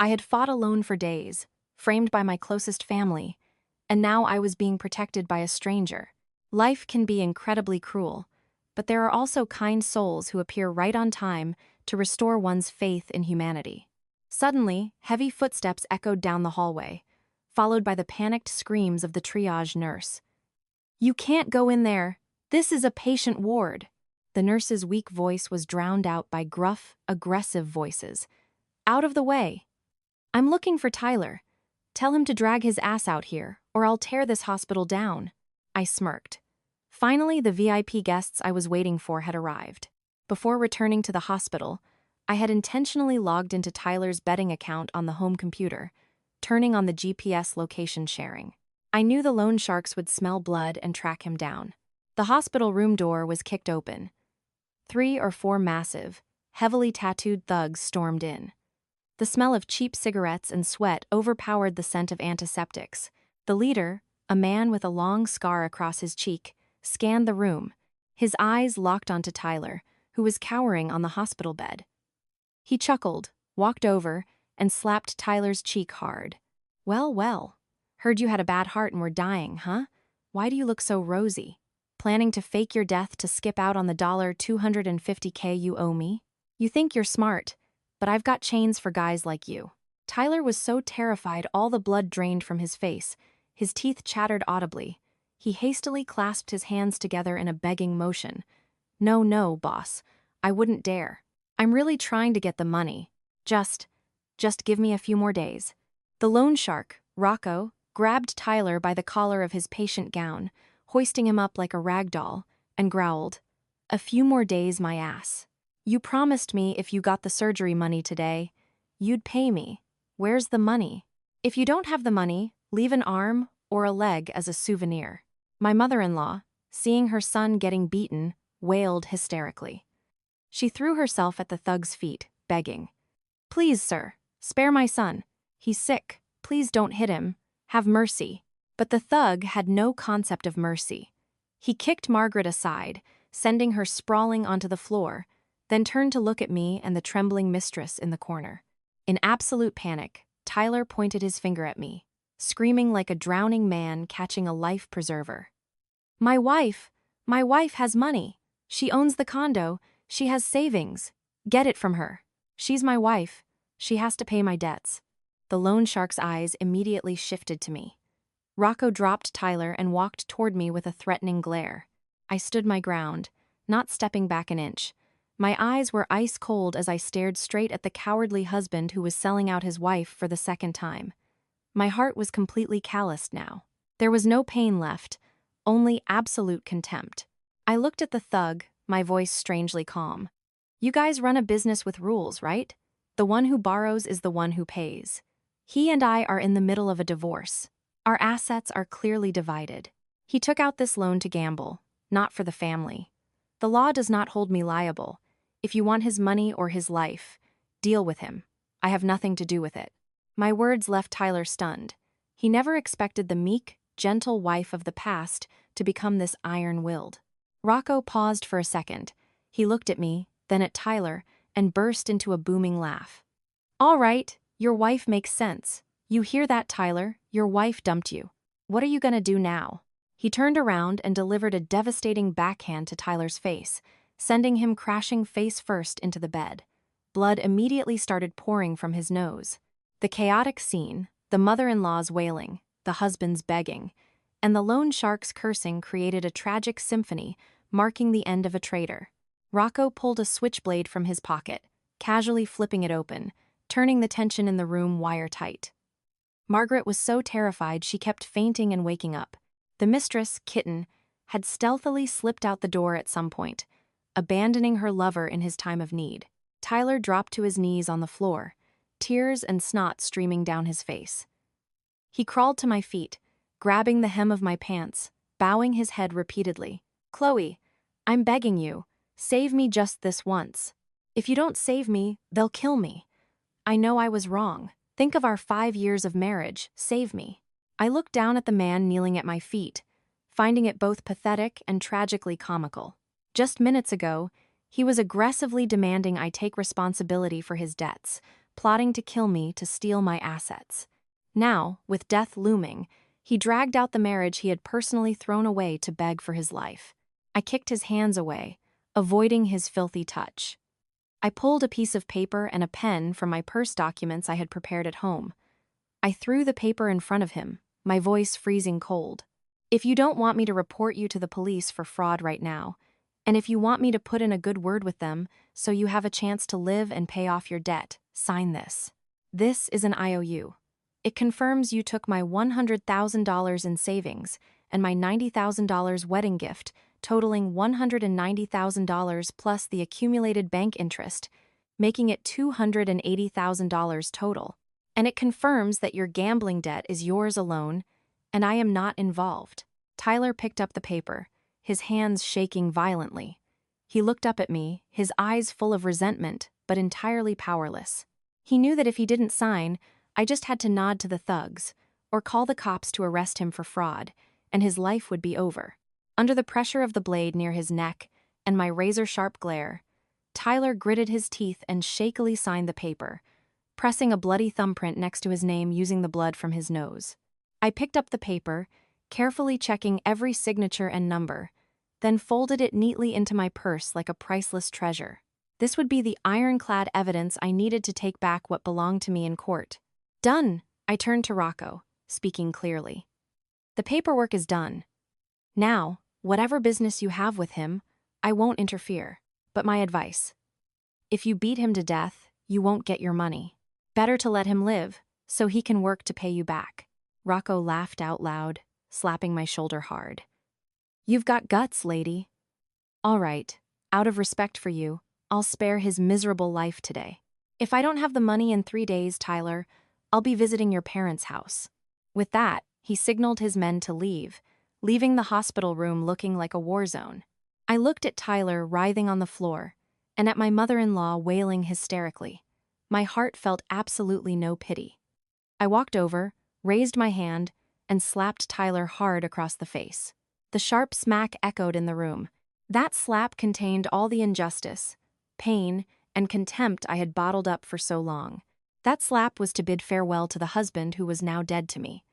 I had fought alone for days, framed by my closest family, and now I was being protected by a stranger. Life can be incredibly cruel, but there are also kind souls who appear right on time to restore one's faith in humanity. Suddenly, heavy footsteps echoed down the hallway, followed by the panicked screams of the triage nurse. "You can't go in there. This is a patient ward." The nurse's weak voice was drowned out by gruff, aggressive voices. "Out of the way. I'm looking for Tyler. Tell him to drag his ass out here, or I'll tear this hospital down." I smirked. Finally, the VIP guests I was waiting for had arrived. Before returning to the hospital, I had intentionally logged into Tyler's betting account on the home computer, turning on the GPS location sharing. I knew the loan sharks would smell blood and track him down. The hospital room door was kicked open. 3 or 4 massive, heavily tattooed thugs stormed in. The smell of cheap cigarettes and sweat overpowered the scent of antiseptics. The leader, a man with a long scar across his cheek, scanned the room, his eyes locked onto Tyler, who was cowering on the hospital bed. He chuckled, walked over, and slapped Tyler's cheek hard. "Well, well. Heard you had a bad heart and were dying, huh? Why do you look so rosy? Planning to fake your death to skip out on the $250K you owe me? You think you're smart, but I've got chains for guys like you." Tyler was so terrified all the blood drained from his face, his teeth chattered audibly. He hastily clasped his hands together in a begging motion. "No, no, boss. I wouldn't dare. I'm really trying to get the money. Just give me a few more days." The loan shark, Rocco, grabbed Tyler by the collar of his patient gown, hoisting him up like a rag doll, and growled, "A few more days, my ass. You promised me if you got the surgery money today, you'd pay me. Where's the money? If you don't have the money, leave an arm or a leg as a souvenir." My mother-in-law, seeing her son getting beaten, wailed hysterically. She threw herself at the thug's feet, begging, "Please, sir, spare my son. He's sick. Please don't hit him. Have mercy." But the thug had no concept of mercy. He kicked Margaret aside, sending her sprawling onto the floor, then turned to look at me and the trembling mistress in the corner. In absolute panic, Tyler pointed his finger at me, screaming like a drowning man catching a life preserver. My wife has money. She owns the condo. She has savings. Get it from her. She's my wife. She has to pay my debts." The loan shark's eyes immediately shifted to me. Rocco dropped Tyler and walked toward me with a threatening glare. I stood my ground, not stepping back an inch. My eyes were ice cold as I stared straight at the cowardly husband who was selling out his wife for the second time. My heart was completely calloused now. There was no pain left, only absolute contempt. I looked at the thug, my voice strangely calm. "You guys run a business with rules, right? The one who borrows is the one who pays. He and I are in the middle of a divorce. Our assets are clearly divided. He took out this loan to gamble, not for the family. The law does not hold me liable. If you want his money or his life, deal with him. I have nothing to do with it." My words left Tyler stunned. He never expected the meek, gentle wife of the past to become this iron-willed. Rocco paused for a second. He looked at me, then at Tyler, and burst into a booming laugh. "All right, your wife makes sense. You hear that, Tyler? Your wife dumped you. What are you gonna do now?" He turned around and delivered a devastating backhand to Tyler's face, sending him crashing face first into the bed. Blood immediately started pouring from his nose. The chaotic scene, the mother-in-law's wailing, the husband's begging, and the loan shark's cursing created a tragic symphony, marking the end of a traitor. Rocco pulled a switchblade from his pocket, casually flipping it open, turning the tension in the room wire-tight. Margaret was so terrified she kept fainting and waking up. The mistress, Kitten, had stealthily slipped out the door at some point, abandoning her lover in his time of need. Tyler dropped to his knees on the floor, tears and snot streaming down his face. He crawled to my feet, grabbing the hem of my pants, bowing his head repeatedly. "Chloe, I'm begging you, save me just this once. If you don't save me, they'll kill me. I know I was wrong. Think of our 5 years of marriage. Save me." I looked down at the man kneeling at my feet, finding it both pathetic and tragically comical. Just minutes ago, he was aggressively demanding I take responsibility for his debts, plotting to kill me to steal my assets. Now, with death looming, he dragged out the marriage he had personally thrown away to beg for his life. I kicked his hands away, avoiding his filthy touch. I pulled a piece of paper and a pen from my purse documents I had prepared at home. I threw the paper in front of him, my voice freezing cold. If you don't want me to report you to the police for fraud right now, and if you want me to put in a good word with them so you have a chance to live and pay off your debt, sign this. This is an IOU. It confirms you took my $100,000 in savings and my $90,000 wedding gift, totaling $190,000 plus the accumulated bank interest, making it $280,000 total. And it confirms that your gambling debt is yours alone, and I am not involved. Tyler picked up the paper, his hands shaking violently. He looked up at me, his eyes full of resentment, but entirely powerless. He knew that if he didn't sign, I just had to nod to the thugs, or call the cops to arrest him for fraud, and his life would be over. Under the pressure of the blade near his neck and my razor-sharp glare, Tyler gritted his teeth and shakily signed the paper, pressing a bloody thumbprint next to his name using the blood from his nose. I picked up the paper, carefully checking every signature and number, then folded it neatly into my purse like a priceless treasure. This would be the ironclad evidence I needed to take back what belonged to me in court. Done, I turned to Rocco, speaking clearly. The paperwork is done. Now, whatever business you have with him, I won't interfere. But my advice: if you beat him to death, you won't get your money. Better to let him live, so he can work to pay you back. Rocco laughed out loud, slapping my shoulder hard. You've got guts, lady. All right, out of respect for you, I'll spare his miserable life today. If I don't have the money in 3 days, Tyler, I'll be visiting your parents' house. With that, he signaled his men to leave, leaving the hospital room looking like a war zone. I looked at Tyler writhing on the floor, and at my mother-in-law wailing hysterically. My heart felt absolutely no pity. I walked over, raised my hand, and slapped Tyler hard across the face. The sharp smack echoed in the room. That slap contained all the injustice, pain, and contempt I had bottled up for so long. That slap was to bid farewell to the husband who was now dead to me.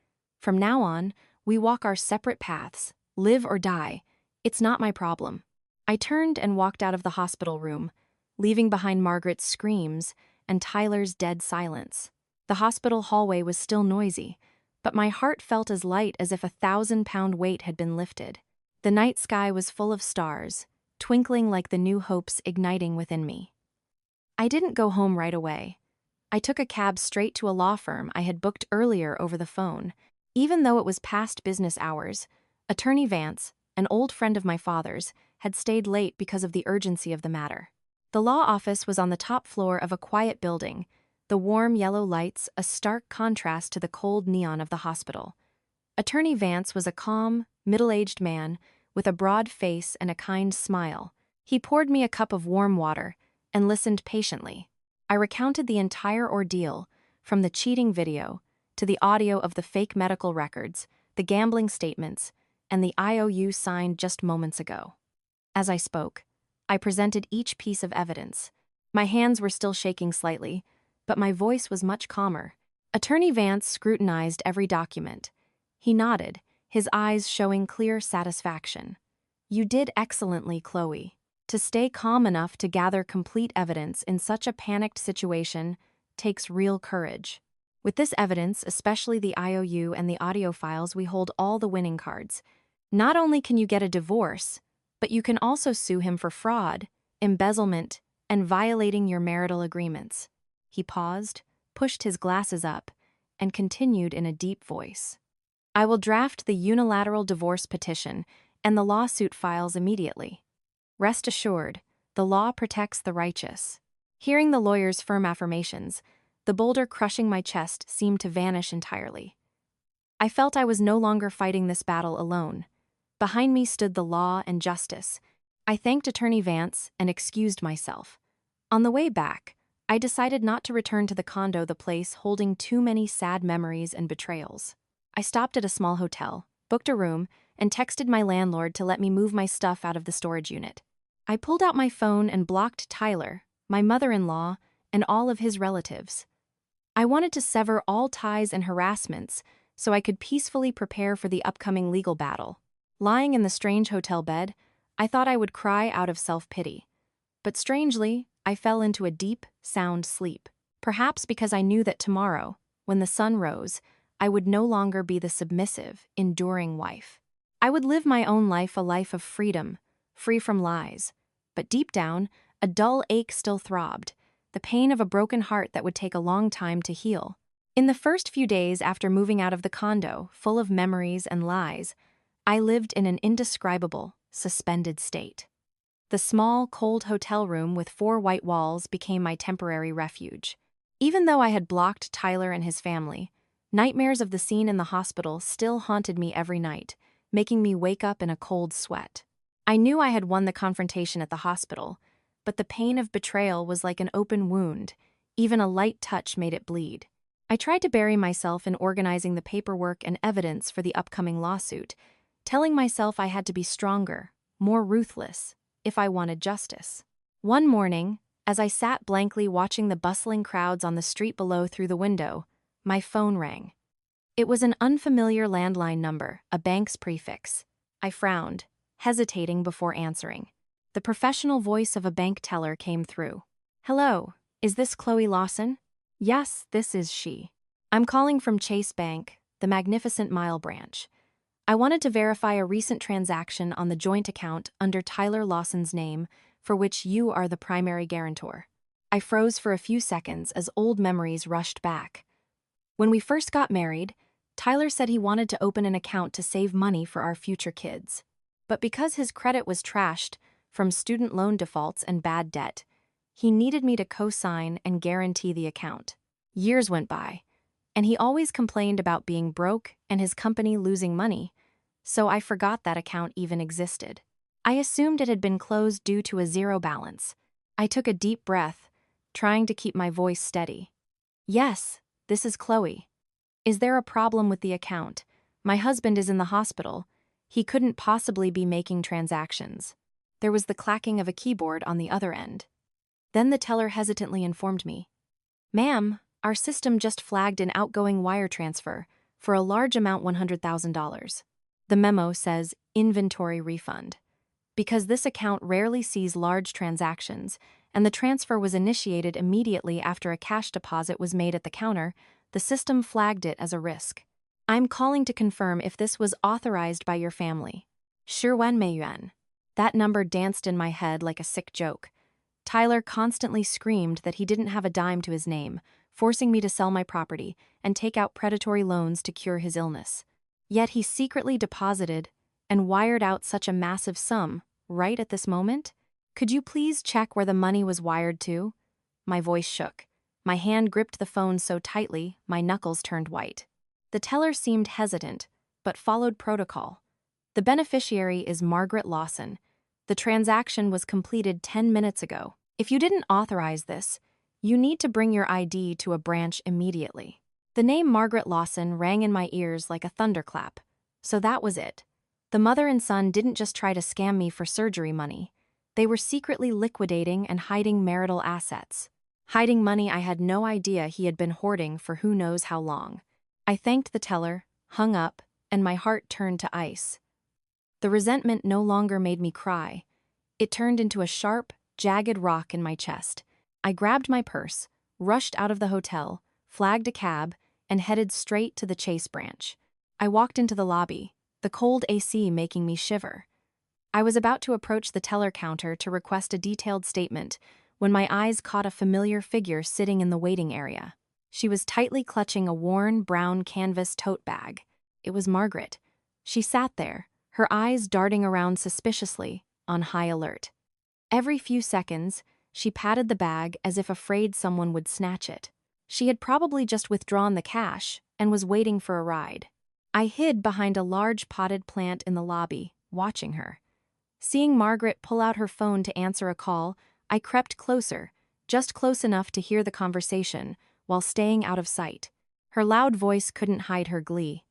From now on, we walk our separate paths, live or die. It's not my problem. I turned and walked out of the hospital room, leaving behind Margaret's screams and Tyler's dead silence. The hospital hallway was still noisy, but my heart felt as light as if a 1,000-pound weight had been lifted. The night sky was full of stars, twinkling like the new hopes igniting within me. I didn't go home right away. I took a cab straight to a law firm I had booked earlier over the phone. Even though it was past business hours, Attorney Vance, an old friend of my father's, had stayed late because of the urgency of the matter. The law office was on the top floor of a quiet building, the warm yellow lights a stark contrast to the cold neon of the hospital. Attorney Vance was a calm, middle-aged man with a broad face and a kind smile. He poured me a cup of warm water and listened patiently. I recounted the entire ordeal, from the cheating video to the audio of the fake medical records, the gambling statements, and the IOU signed just moments ago. As I spoke, I presented each piece of evidence. My hands were still shaking slightly, but my voice was much calmer. Attorney Vance scrutinized every document. He nodded, his eyes showing clear satisfaction. You did excellently, Chloe. To stay calm enough to gather complete evidence in such a panicked situation takes real courage. With this evidence, especially the IOU and the audio files, we hold all the winning cards. Not only can you get a divorce, but you can also sue him for fraud, embezzlement, and violating your marital agreements. He paused, pushed his glasses up, and continued in a deep voice. I will draft the unilateral divorce petition and the lawsuit files immediately. Rest assured, the law protects the righteous. Hearing the lawyer's firm affirmations, the boulder crushing my chest seemed to vanish entirely. I felt I was no longer fighting this battle alone. Behind me stood the law and justice. I thanked Attorney Vance and excused myself. On the way back, I decided not to return to the condo, the place holding too many sad memories and betrayals. I stopped at a small hotel, booked a room, and texted my landlord to let me move my stuff out of the storage unit. I pulled out my phone and blocked Tyler, my mother-in-law, and all of his relatives. I wanted to sever all ties and harassments so I could peacefully prepare for the upcoming legal battle. Lying in the strange hotel bed, I thought I would cry out of self-pity. But strangely, I fell into a deep, sound sleep. Perhaps because I knew that tomorrow, when the sun rose, I would no longer be the submissive, enduring wife. I would live my own life, a life of freedom, free from lies. But deep down, a dull ache still throbbed, the pain of a broken heart that would take a long time to heal. In the first few days after moving out of the condo, full of memories and lies, I lived in an indescribable, suspended state. The small, cold hotel room with 4 white walls became my temporary refuge. Even though I had blocked Tyler and his family, nightmares of the scene in the hospital still haunted me every night, making me wake up in a cold sweat. I knew I had won the confrontation at the hospital, but the pain of betrayal was like an open wound. Even a light touch made it bleed. I tried to bury myself in organizing the paperwork and evidence for the upcoming lawsuit, telling myself I had to be stronger, more ruthless, if I wanted justice. One morning, as I sat blankly watching the bustling crowds on the street below through the window, my phone rang. It was an unfamiliar landline number, a bank's prefix. I frowned, hesitating before answering. The professional voice of a bank teller came through. "Hello, is this Chloe Lawson?" "Yes, this is she. I'm calling from Chase Bank, the Magnificent Mile branch. I wanted to verify a recent transaction on the joint account under Tyler Lawson's name, for which you are the primary guarantor." I froze for a few seconds as old memories rushed back. When we first got married, Tyler said he wanted to open an account to save money for our future kids. But because his credit was trashed from student loan defaults and bad debt, he needed me to co-sign and guarantee the account. Years went by, and he always complained about being broke and his company losing money, so I forgot that account even existed. I assumed it had been closed due to a zero balance. I took a deep breath, trying to keep my voice steady. "Yes, this is Chloe. Is there a problem with the account? My husband is in the hospital. He couldn't possibly be making transactions." There was the clacking of a keyboard on the other end. Then the teller hesitantly informed me, "Ma'am, our system just flagged an outgoing wire transfer for a large amount, $100,000. The memo says inventory refund. Because this account rarely sees large transactions, and the transfer was initiated immediately after a cash deposit was made at the counter, the system flagged it as a risk. I'm calling to confirm if this was authorized by your family." Shirwen Meiyuan. That number danced in my head like a sick joke. Tyler constantly screamed that he didn't have a dime to his name, forcing me to sell my property and take out predatory loans to cure his illness. Yet he secretly deposited and wired out such a massive sum right at this moment? "Could you please check where the money was wired to?" My voice shook. My hand gripped the phone so tightly, my knuckles turned white. The teller seemed hesitant, but followed protocol. "The beneficiary is Margaret Lawson. The transaction was completed 10 minutes ago. If you didn't authorize this, you need to bring your ID to a branch immediately." The name Margaret Lawson rang in my ears like a thunderclap. So that was it. The mother and son didn't just try to scam me for surgery money. They were secretly liquidating and hiding marital assets. Hiding money I had no idea he had been hoarding for who knows how long. I thanked the teller, hung up, and my heart turned to ice. The resentment no longer made me cry. It turned into a sharp, jagged rock in my chest. I grabbed my purse, rushed out of the hotel, flagged a cab, and headed straight to the Chase branch. I walked into the lobby, the cold AC making me shiver. I was about to approach the teller counter to request a detailed statement when my eyes caught a familiar figure sitting in the waiting area. She was tightly clutching a worn, brown canvas tote bag. It was Margaret. She sat there, her eyes darting around suspiciously, on high alert. Every few seconds, she patted the bag as if afraid someone would snatch it. She had probably just withdrawn the cash and was waiting for a ride. I hid behind a large potted plant in the lobby, watching her. Seeing Margaret pull out her phone to answer a call, I crept closer, just close enough to hear the conversation, while staying out of sight. Her loud voice couldn't hide her glee.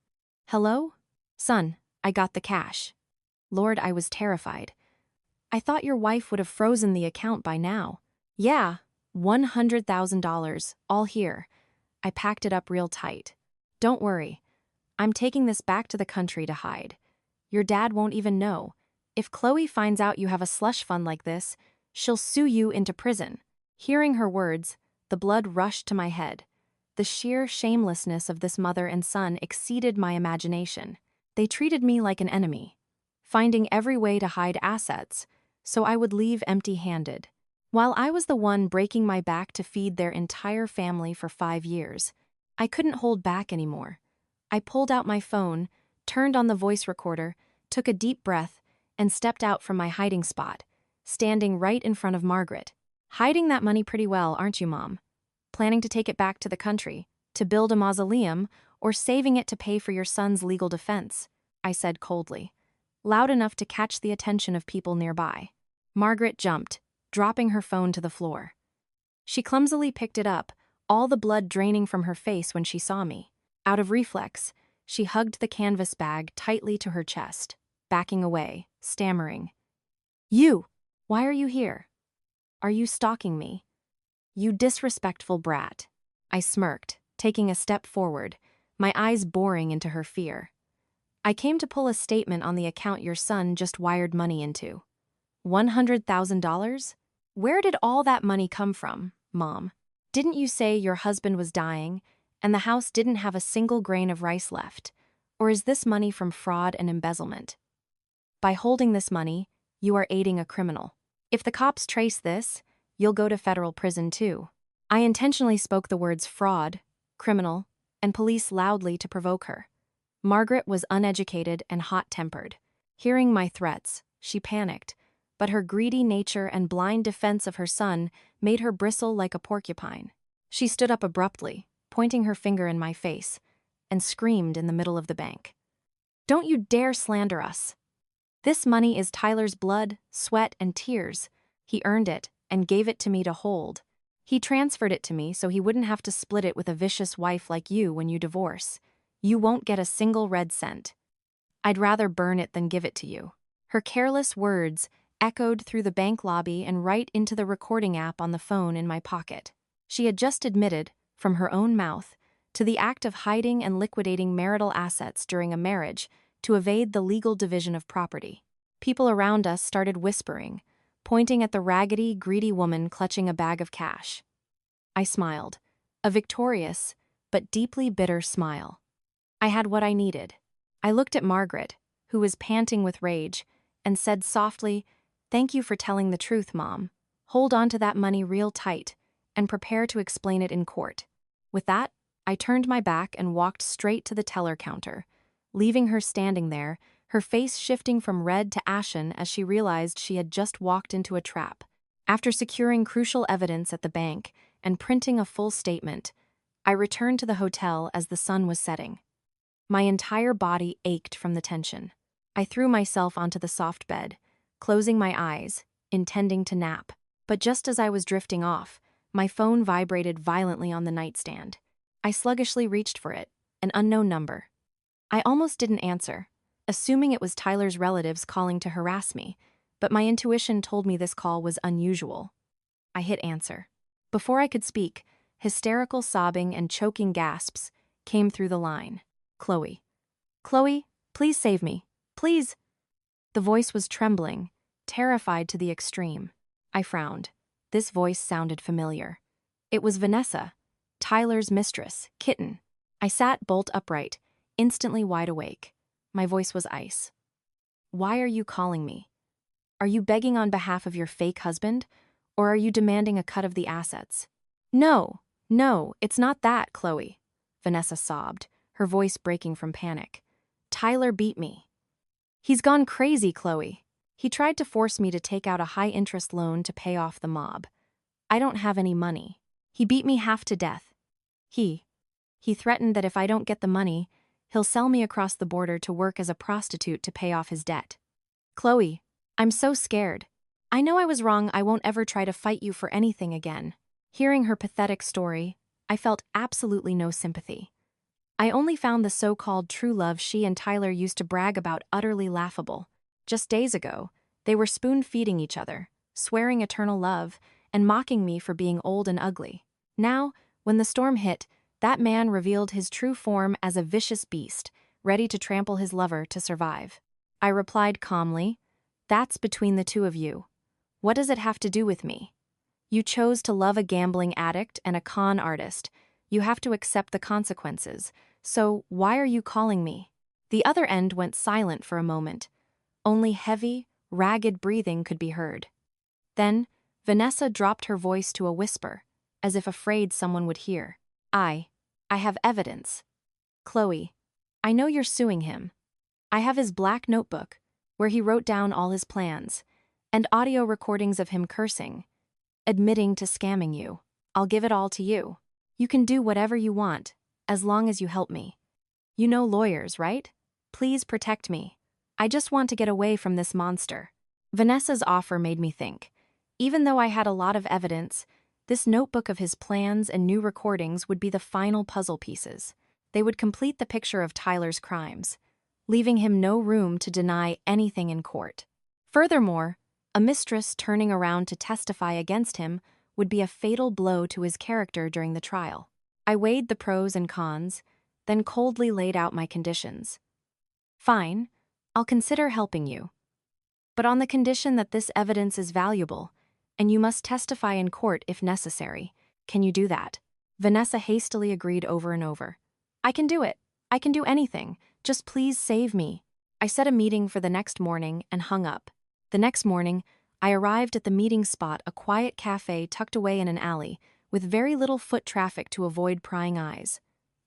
"Hello? Son, I got the cash. Lord, I was terrified. I thought your wife would have frozen the account by now. Yeah, $100,000, all here. I packed it up real tight. Don't worry. I'm taking this back to the country to hide. Your dad won't even know. If Chloe finds out you have a slush fund like this, she'll sue you into prison. Hearing her words, the blood rushed to my head. The sheer shamelessness of this mother and son exceeded my imagination. They treated me like an enemy, finding every way to hide assets, so I would leave empty-handed. While I was the one breaking my back to feed their entire family for 5 years, I couldn't hold back anymore. I pulled out my phone, turned on the voice recorder, took a deep breath, and stepped out from my hiding spot, standing right in front of Margaret. Hiding that money pretty well, aren't you, Mom? Planning to take it back to the country, to build a mausoleum, or saving it to pay for your son's legal defense? I said coldly, loud enough to catch the attention of people nearby. Margaret jumped, dropping her phone to the floor. She clumsily picked it up, all the blood draining from her face when she saw me. Out of reflex, she hugged the canvas bag tightly to her chest, backing away, stammering. You! Why are you here? Are you stalking me? You disrespectful brat. I smirked, taking a step forward, my eyes boring into her fear. I came to pull a statement on the account your son just wired money into. $100,000? Where did all that money come from, Mom? Didn't you say your husband was dying, and the house didn't have a single grain of rice left? Or is this money from fraud and embezzlement? By holding this money, you are aiding a criminal. If the cops trace this, you'll go to federal prison too. I intentionally spoke the words fraud, criminal, and police loudly to provoke her. Margaret was uneducated and hot-tempered. Hearing my threats, she panicked, but her greedy nature and blind defense of her son made her bristle like a porcupine. She stood up abruptly, pointing her finger in my face, and screamed in the middle of the bank. Don't you dare slander us. This money is Tyler's blood, sweat, and tears. He earned it and gave it to me to hold. He transferred it to me so he wouldn't have to split it with a vicious wife like you when you divorce. You won't get a single red cent. I'd rather burn it than give it to you. Her careless words echoed through the bank lobby and right into the recording app on the phone in my pocket. She had just admitted, from her own mouth, to the act of hiding and liquidating marital assets during a marriage to evade the legal division of property. People around us started whispering, pointing at the raggedy, greedy woman clutching a bag of cash. I smiled, a victorious but deeply bitter smile. I had what I needed. I looked at Margaret, who was panting with rage, and said softly, "Thank you for telling the truth, Mom. Hold on to that money real tight and prepare to explain it in court." With that, I turned my back and walked straight to the teller counter, leaving her standing there, her face shifting from red to ashen as she realized she had just walked into a trap. After securing crucial evidence at the bank and printing a full statement, I returned to the hotel as the sun was setting. My entire body ached from the tension. I threw myself onto the soft bed, closing my eyes, intending to nap. But just as I was drifting off, my phone vibrated violently on the nightstand. I sluggishly reached for it, an unknown number. I almost didn't answer, assuming it was Tyler's relatives calling to harass me, but my intuition told me this call was unusual. I hit answer. Before I could speak, hysterical sobbing and choking gasps came through the line. Chloe. Chloe, please save me. Please. The voice was trembling, terrified to the extreme. I frowned. This voice sounded familiar. It was Vanessa, Tyler's mistress, Kitten. I sat bolt upright, instantly wide awake. My voice was ice. Why are you calling me? Are you begging on behalf of your fake husband, or are you demanding a cut of the assets? No, it's not that, Chloe, Vanessa sobbed, her voice breaking from panic. Tyler beat me. He's gone crazy, Chloe. He tried to force me to take out a high-interest loan to pay off the mob. I don't have any money. He beat me half to death. He threatened that if I don't get the money, he'll sell me across the border to work as a prostitute to pay off his debt. Chloe, I'm so scared. I know I was wrong. I won't ever try to fight you for anything again. Hearing her pathetic story, I felt absolutely no sympathy. I only found the so-called true love she and Tyler used to brag about utterly laughable. Just days ago, they were spoon-feeding each other, swearing eternal love, and mocking me for being old and ugly. Now, when the storm hit, that man revealed his true form as a vicious beast, ready to trample his lover to survive. I replied calmly, "That's between the two of you. What does it have to do with me? You chose to love a gambling addict and a con artist. You have to accept the consequences. So why are you calling me?" The other end went silent for a moment. Only heavy, ragged breathing could be heard. Then, Vanessa dropped her voice to a whisper, as if afraid someone would hear. I have evidence. Chloe, I know you're suing him. I have his black notebook, where he wrote down all his plans, and audio recordings of him cursing, admitting to scamming you. I'll give it all to you. You can do whatever you want, as long as you help me. You know lawyers, right? Please protect me. I just want to get away from this monster. Vanessa's offer made me think. Even though I had a lot of evidence, this notebook of his plans and new recordings would be the final puzzle pieces. They would complete the picture of Tyler's crimes, leaving him no room to deny anything in court. Furthermore, a mistress turning around to testify against him would be a fatal blow to his character during the trial. I weighed the pros and cons, then coldly laid out my conditions. Fine, I'll consider helping you. But on the condition that this evidence is valuable, and you must testify in court if necessary. Can you do that? Vanessa hastily agreed over and over. I can do it. I can do anything. Just please save me. I set a meeting for the next morning and hung up. The next morning, I arrived at the meeting spot, a quiet cafe tucked away in an alley, with very little foot traffic to avoid prying eyes.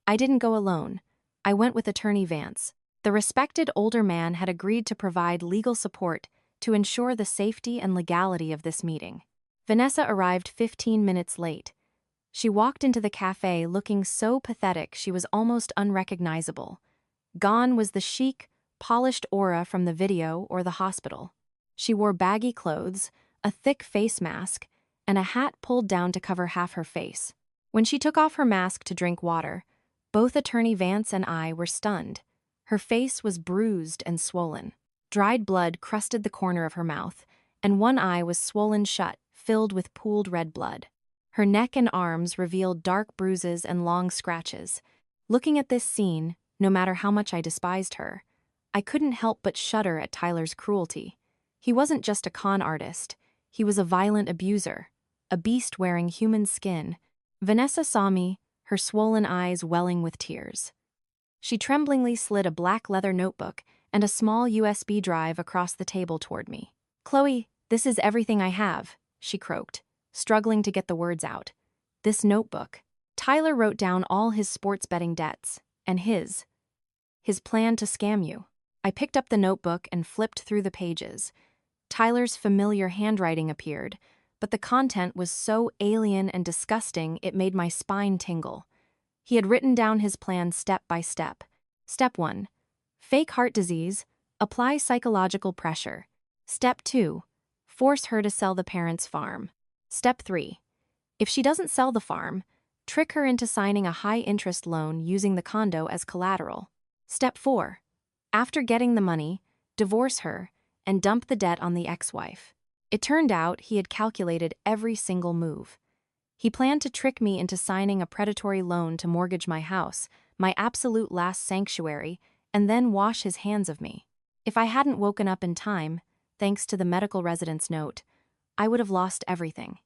I didn't go alone. I went with Attorney Vance. The respected older man had agreed to provide legal support to ensure the safety and legality of this meeting. Vanessa arrived 15 minutes late. She walked into the cafe looking so pathetic she was almost unrecognizable. Gone was the chic, polished aura from the video or the hospital. She wore baggy clothes, a thick face mask, and a hat pulled down to cover half her face. When she took off her mask to drink water, both Attorney Vance and I were stunned. Her face was bruised and swollen. Dried blood crusted the corner of her mouth, and one eye was swollen shut, filled with pooled red blood. Her neck and arms revealed dark bruises and long scratches. Looking at this scene, no matter how much I despised her, I couldn't help but shudder at Tyler's cruelty. He wasn't just a con artist, he was a violent abuser, a beast wearing human skin. Vanessa saw me, her swollen eyes welling with tears. She tremblingly slid a black leather notebook and a small USB drive across the table toward me. "Chloe, this is everything I have," she croaked, struggling to get the words out. "This notebook." Tyler wrote down all his sports betting debts, and his plan to scam you. I picked up the notebook and flipped through the pages. Tyler's familiar handwriting appeared, but the content was so alien and disgusting it made my spine tingle. He had written down his plan step by step. Step 1. Fake heart disease, apply psychological pressure. Step 2. Force her to sell the parents' farm. Step 3. If she doesn't sell the farm, trick her into signing a high-interest loan using the condo as collateral. Step 4. After getting the money, divorce her and dump the debt on the ex-wife. It turned out he had calculated every single move. He planned to trick me into signing a predatory loan to mortgage my house, my absolute last sanctuary, and then wash his hands of me. If I hadn't woken up in time, thanks to the medical residence note, I would have lost everything.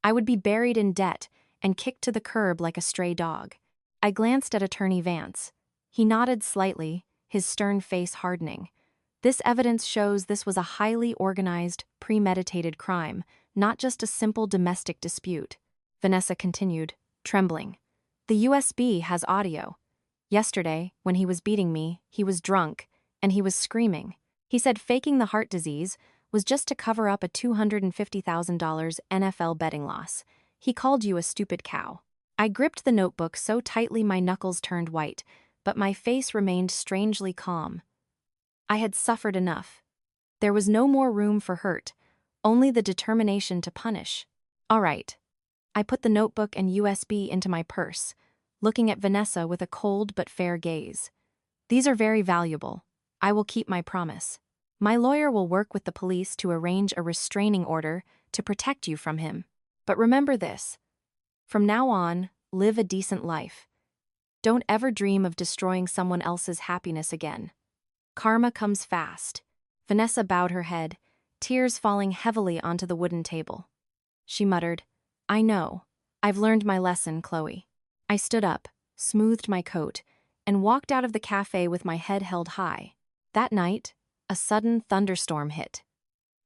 I would be buried in debt and kicked to the curb like a stray dog. I glanced at Attorney Vance. He nodded slightly, his stern face hardening. This evidence shows this was a highly organized, premeditated crime, not just a simple domestic dispute. Vanessa continued, trembling. The USB has audio. Yesterday, when he was beating me, he was drunk, and he was screaming. He said faking the heart disease was just to cover up a $250,000 NFL betting loss. He called you a stupid cow. I gripped the notebook so tightly my knuckles turned white, but my face remained strangely calm. I had suffered enough. There was no more room for hurt, only the determination to punish. All right. I put the notebook and USB into my purse, looking at Vanessa with a cold but fair gaze. "These are very valuable. I will keep my promise. My lawyer will work with the police to arrange a restraining order to protect you from him. But remember this. From now on, live a decent life. Don't ever dream of destroying someone else's happiness again. Karma comes fast." Vanessa bowed her head, tears falling heavily onto the wooden table. She muttered, "I know. I've learned my lesson, Chloe." I stood up, smoothed my coat, and walked out of the cafe with my head held high. That night, a sudden thunderstorm hit.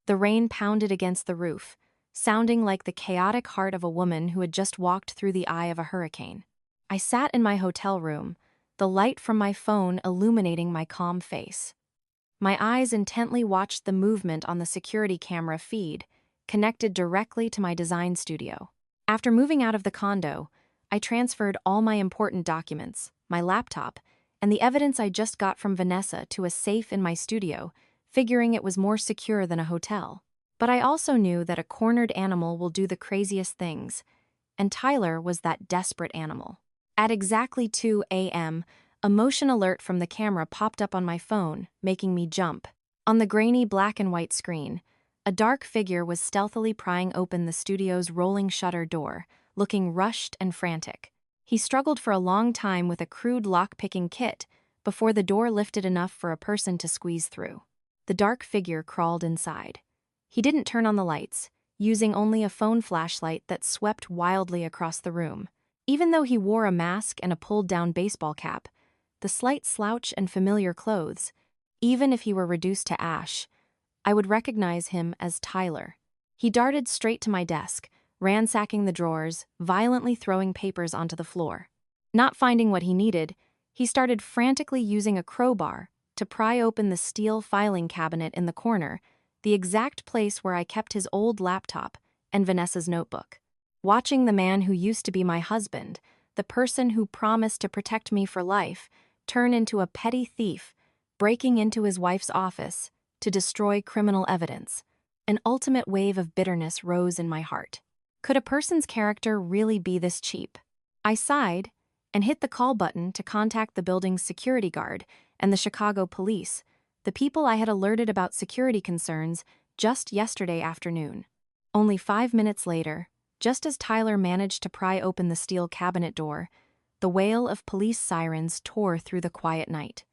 The rain pounded against the roof, sounding like the chaotic heart of a woman who had just walked through the eye of a hurricane. I sat in my hotel room, the light from my phone illuminating my calm face. My eyes intently watched the movement on the security camera feed, connected directly to my design studio. After moving out of the condo, I transferred all my important documents, my laptop, and the evidence I just got from Vanessa to a safe in my studio, figuring it was more secure than a hotel. But I also knew that a cornered animal will do the craziest things, and Tyler was that desperate animal. At exactly 2 a.m., a motion alert from the camera popped up on my phone, making me jump. On the grainy black and white screen, a dark figure was stealthily prying open the studio's rolling shutter door, looking rushed and frantic. He struggled for a long time with a crude lock-picking kit before the door lifted enough for a person to squeeze through. The dark figure crawled inside. He didn't turn on the lights, using only a phone flashlight that swept wildly across the room. Even though he wore a mask and a pulled-down baseball cap, the slight slouch and familiar clothes, even if he were reduced to ash, I would recognize him as Tyler. He darted straight to my desk, ransacking the drawers, violently throwing papers onto the floor. Not finding what he needed, he started frantically using a crowbar to pry open the steel filing cabinet in the corner, the exact place where I kept his old laptop and Vanessa's notebook. Watching the man who used to be my husband, the person who promised to protect me for life, turn into a petty thief, breaking into his wife's office to destroy criminal evidence, an ultimate wave of bitterness rose in my heart. Could a person's character really be this cheap? I sighed and hit the call button to contact the building's security guard and the Chicago police, the people I had alerted about security concerns just yesterday afternoon. Only 5 minutes later, just as Tyler managed to pry open the steel cabinet door, the wail of police sirens tore through the quiet night.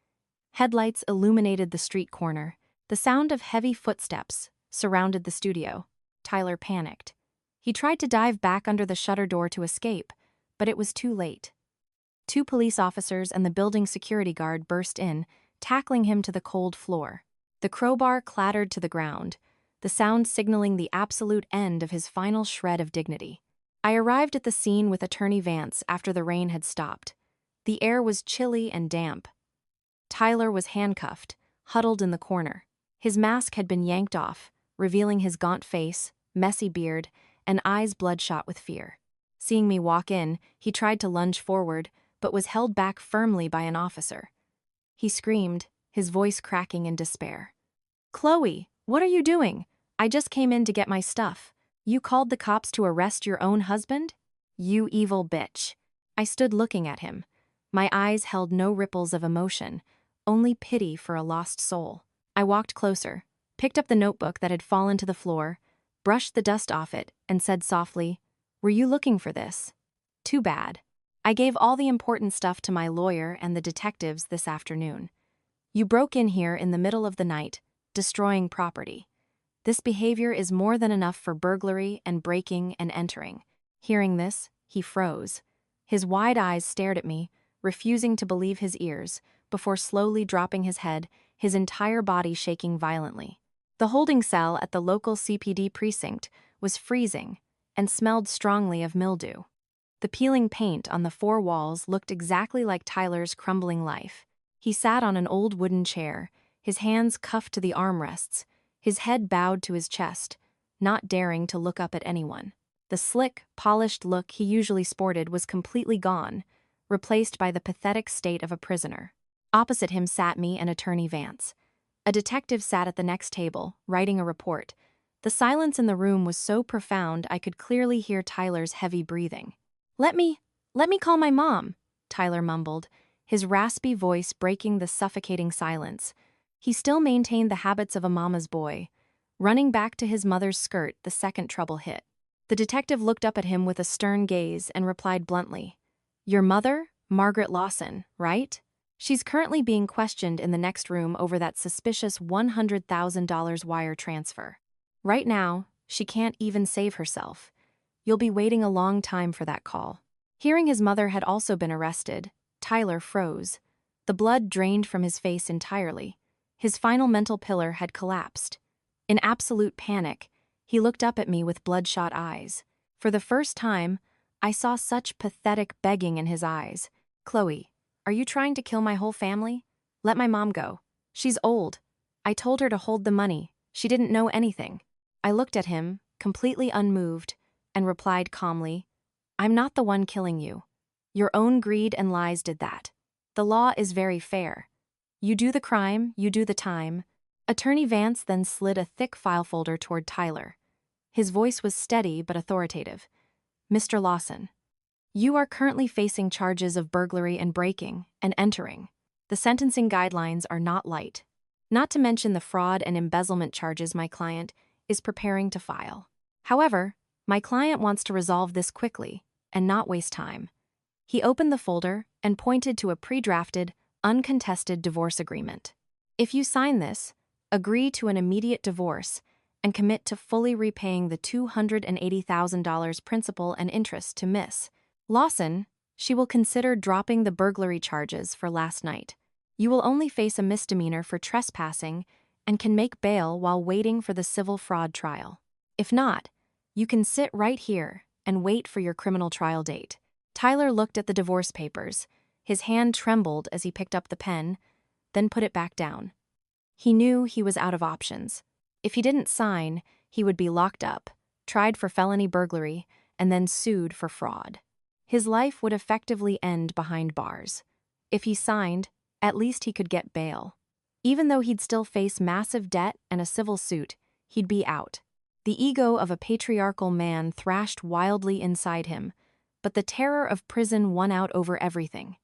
Headlights illuminated the street corner. The sound of heavy footsteps surrounded the studio. Tyler panicked. He tried to dive back under the shutter door to escape, but it was too late. 2 police officers and the building security guard burst in, tackling him to the cold floor. The crowbar clattered to the ground, the sound signaling the absolute end of his final shred of dignity. I arrived at the scene with Attorney Vance after the rain had stopped. The air was chilly and damp. Tyler was handcuffed, huddled in the corner. His mask had been yanked off, revealing his gaunt face, messy beard, and eyes bloodshot with fear. Seeing me walk in, he tried to lunge forward, but was held back firmly by an officer. He screamed, his voice cracking in despair. "Chloe, what are you doing? I just came in to get my stuff. You called the cops to arrest your own husband? You evil bitch." I stood looking at him. My eyes held no ripples of emotion, only pity for a lost soul. I walked closer, picked up the notebook that had fallen to the floor, brushed the dust off it, and said softly, "Were you looking for this? Too bad. I gave all the important stuff to my lawyer and the detectives this afternoon. You broke in here in the middle of the night, destroying property. This behavior is more than enough for burglary and breaking and entering." Hearing this, he froze. His wide eyes stared at me, refusing to believe his ears, before slowly dropping his head, his entire body shaking violently. The holding cell at the local CPD precinct was freezing and smelled strongly of mildew. The peeling paint on the 4 walls looked exactly like Tyler's crumbling life. He sat on an old wooden chair, his hands cuffed to the armrests, his head bowed to his chest, not daring to look up at anyone. The slick, polished look he usually sported was completely gone, replaced by the pathetic state of a prisoner. Opposite him sat me and Attorney Vance. A detective sat at the next table, writing a report. The silence in the room was so profound I could clearly hear Tyler's heavy breathing. Let me call my mom," Tyler mumbled, his raspy voice breaking the suffocating silence. He still maintained the habits of a mama's boy, running back to his mother's skirt the second trouble hit. The detective looked up at him with a stern gaze and replied bluntly, "Your mother, Margaret Lawson, right? She's currently being questioned in the next room over that suspicious $100,000 wire transfer. Right now, she can't even save herself. You'll be waiting a long time for that call." Hearing his mother had also been arrested, Tyler froze. The blood drained from his face entirely. His final mental pillar had collapsed. In absolute panic, he looked up at me with bloodshot eyes. For the first time, I saw such pathetic begging in his eyes. "Chloe, are you trying to kill my whole family? Let my mom go. She's old. I told her to hold the money. She didn't know anything." I looked at him, completely unmoved, and replied calmly, "I'm not the one killing you. Your own greed and lies did that. The law is very fair. You do the crime, you do the time." Attorney Vance then slid a thick file folder toward Tyler. His voice was steady but authoritative. "Mr. Lawson, you are currently facing charges of burglary and breaking and entering. The sentencing guidelines are not light. Not to mention the fraud and embezzlement charges my client is preparing to file. However, my client wants to resolve this quickly and not waste time." He opened the folder and pointed to a pre-drafted, uncontested divorce agreement. "If you sign this, agree to an immediate divorce, and commit to fully repaying the $280,000 principal and interest to Miss Lawson, she will consider dropping the burglary charges for last night. You will only face a misdemeanor for trespassing and can make bail while waiting for the civil fraud trial. If not, you can sit right here and wait for your criminal trial date." Tyler looked at the divorce papers. His hand trembled as he picked up the pen, then put it back down. He knew he was out of options. If he didn't sign, he would be locked up, tried for felony burglary, and then sued for fraud. His life would effectively end behind bars. If he signed, at least he could get bail. Even though he'd still face massive debt and a civil suit, he'd be out. The ego of a patriarchal man thrashed wildly inside him, but the terror of prison won out over everything.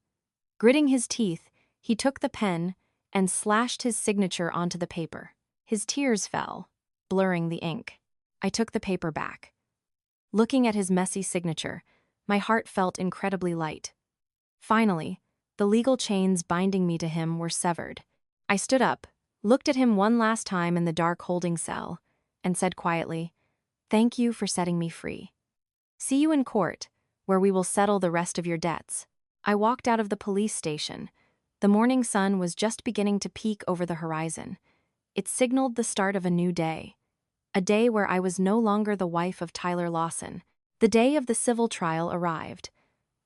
Gritting his teeth, he took the pen and slashed his signature onto the paper. His tears fell, blurring the ink. I took the paper back. Looking at his messy signature, my heart felt incredibly light. Finally, the legal chains binding me to him were severed. I stood up, looked at him one last time in the dark holding cell, and said quietly, "Thank you for setting me free. See you in court, where we will settle the rest of your debts." I walked out of the police station. The morning sun was just beginning to peek over the horizon. It signaled the start of a new day. A day where I was no longer the wife of Tyler Lawson. The day of the civil trial arrived.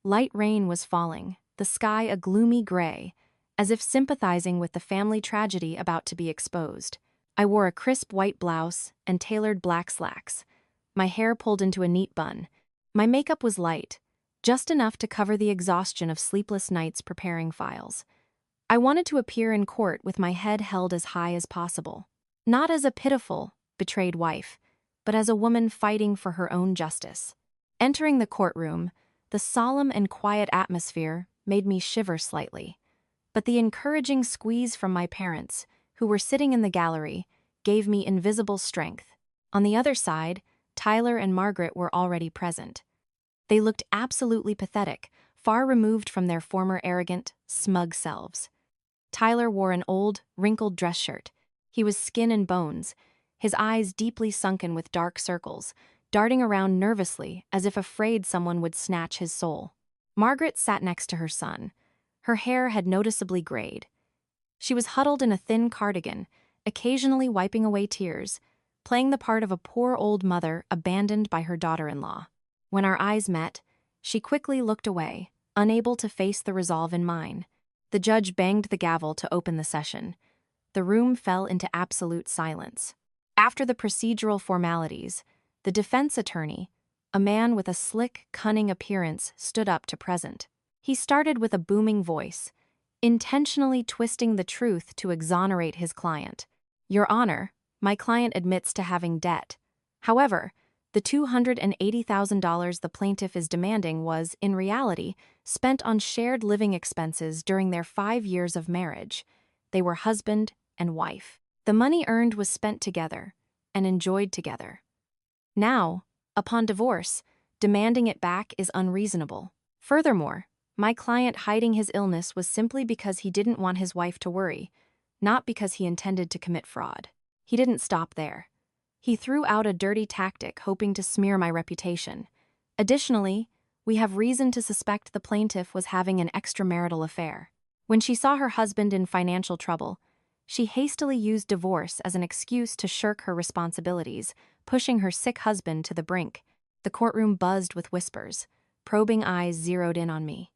Light rain was falling, the sky a gloomy gray, as if sympathizing with the family tragedy about to be exposed. I wore a crisp white blouse and tailored black slacks, my hair pulled into a neat bun. My makeup was light, just enough to cover the exhaustion of sleepless nights preparing files. I wanted to appear in court with my head held as high as possible. Not as a pitiful, betrayed wife, but as a woman fighting for her own justice. Entering the courtroom, the solemn and quiet atmosphere made me shiver slightly. But the encouraging squeeze from my parents, who were sitting in the gallery, gave me invisible strength. On the other side, Tyler and Margaret were already present. They looked absolutely pathetic, far removed from their former arrogant, smug selves. Tyler wore an old, wrinkled dress shirt. He was skin and bones, his eyes deeply sunken with dark circles, darting around nervously as if afraid someone would snatch his soul. Margaret sat next to her son. Her hair had noticeably grayed. She was huddled in a thin cardigan, occasionally wiping away tears, playing the part of a poor old mother abandoned by her daughter-in-law. When our eyes met, she quickly looked away, unable to face the resolve in mine. The judge banged the gavel to open the session. The room fell into absolute silence. After the procedural formalities, the defense attorney, a man with a slick, cunning appearance, stood up to present. He started with a booming voice, intentionally twisting the truth to exonerate his client. "Your Honor, my client admits to having debt. However, The $280,000 the plaintiff is demanding was, in reality, spent on shared living expenses during their 5 years of marriage. They were husband and wife. The money earned was spent together and enjoyed together. Now, upon divorce, demanding it back is unreasonable. Furthermore, my client hiding his illness was simply because he didn't want his wife to worry, not because he intended to commit fraud. He didn't stop there. He threw out a dirty tactic hoping to smear my reputation. Additionally, we have reason to suspect the plaintiff was having an extramarital affair. When she saw her husband in financial trouble, she hastily used divorce as an excuse to shirk her responsibilities, pushing her sick husband to the brink. The courtroom buzzed with whispers. Probing eyes zeroed in on me.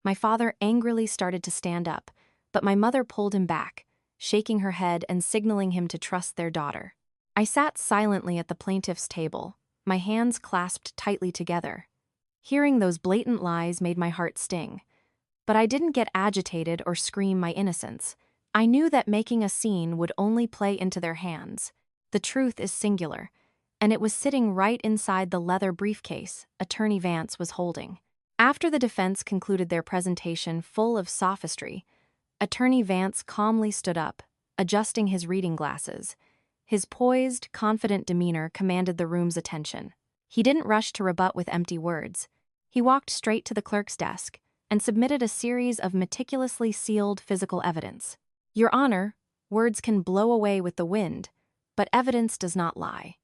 My father angrily started to stand up, but my mother pulled him back, shaking her head and signaling him to trust their daughter. I sat silently at the plaintiff's table, my hands clasped tightly together. Hearing those blatant lies made my heart sting. But I didn't get agitated or scream my innocence. I knew that making a scene would only play into their hands. The truth is singular, and it was sitting right inside the leather briefcase Attorney Vance was holding. After the defense concluded their presentation full of sophistry, Attorney Vance calmly stood up, adjusting his reading glasses. His poised, confident demeanor commanded the room's attention. He didn't rush to rebut with empty words. He walked straight to the clerk's desk and submitted a series of meticulously sealed physical evidence. Your Honor, words can blow away with the wind, but evidence does not lie.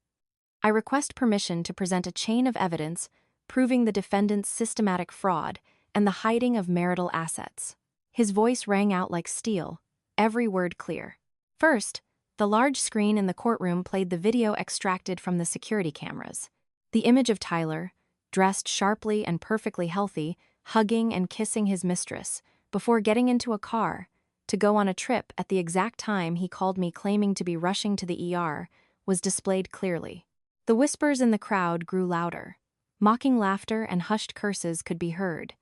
I request permission to present a chain of evidence proving the defendant's systematic fraud and the hiding of marital assets. His voice rang out like steel, every word clear. First, the large screen in the courtroom played the video extracted from the security cameras. The image of Tyler, dressed sharply and perfectly healthy, hugging and kissing his mistress, before getting into a car to go on a trip at the exact time he called me claiming to be rushing to the ER, was displayed clearly. The whispers in the crowd grew louder. Mocking laughter and hushed curses could be heard.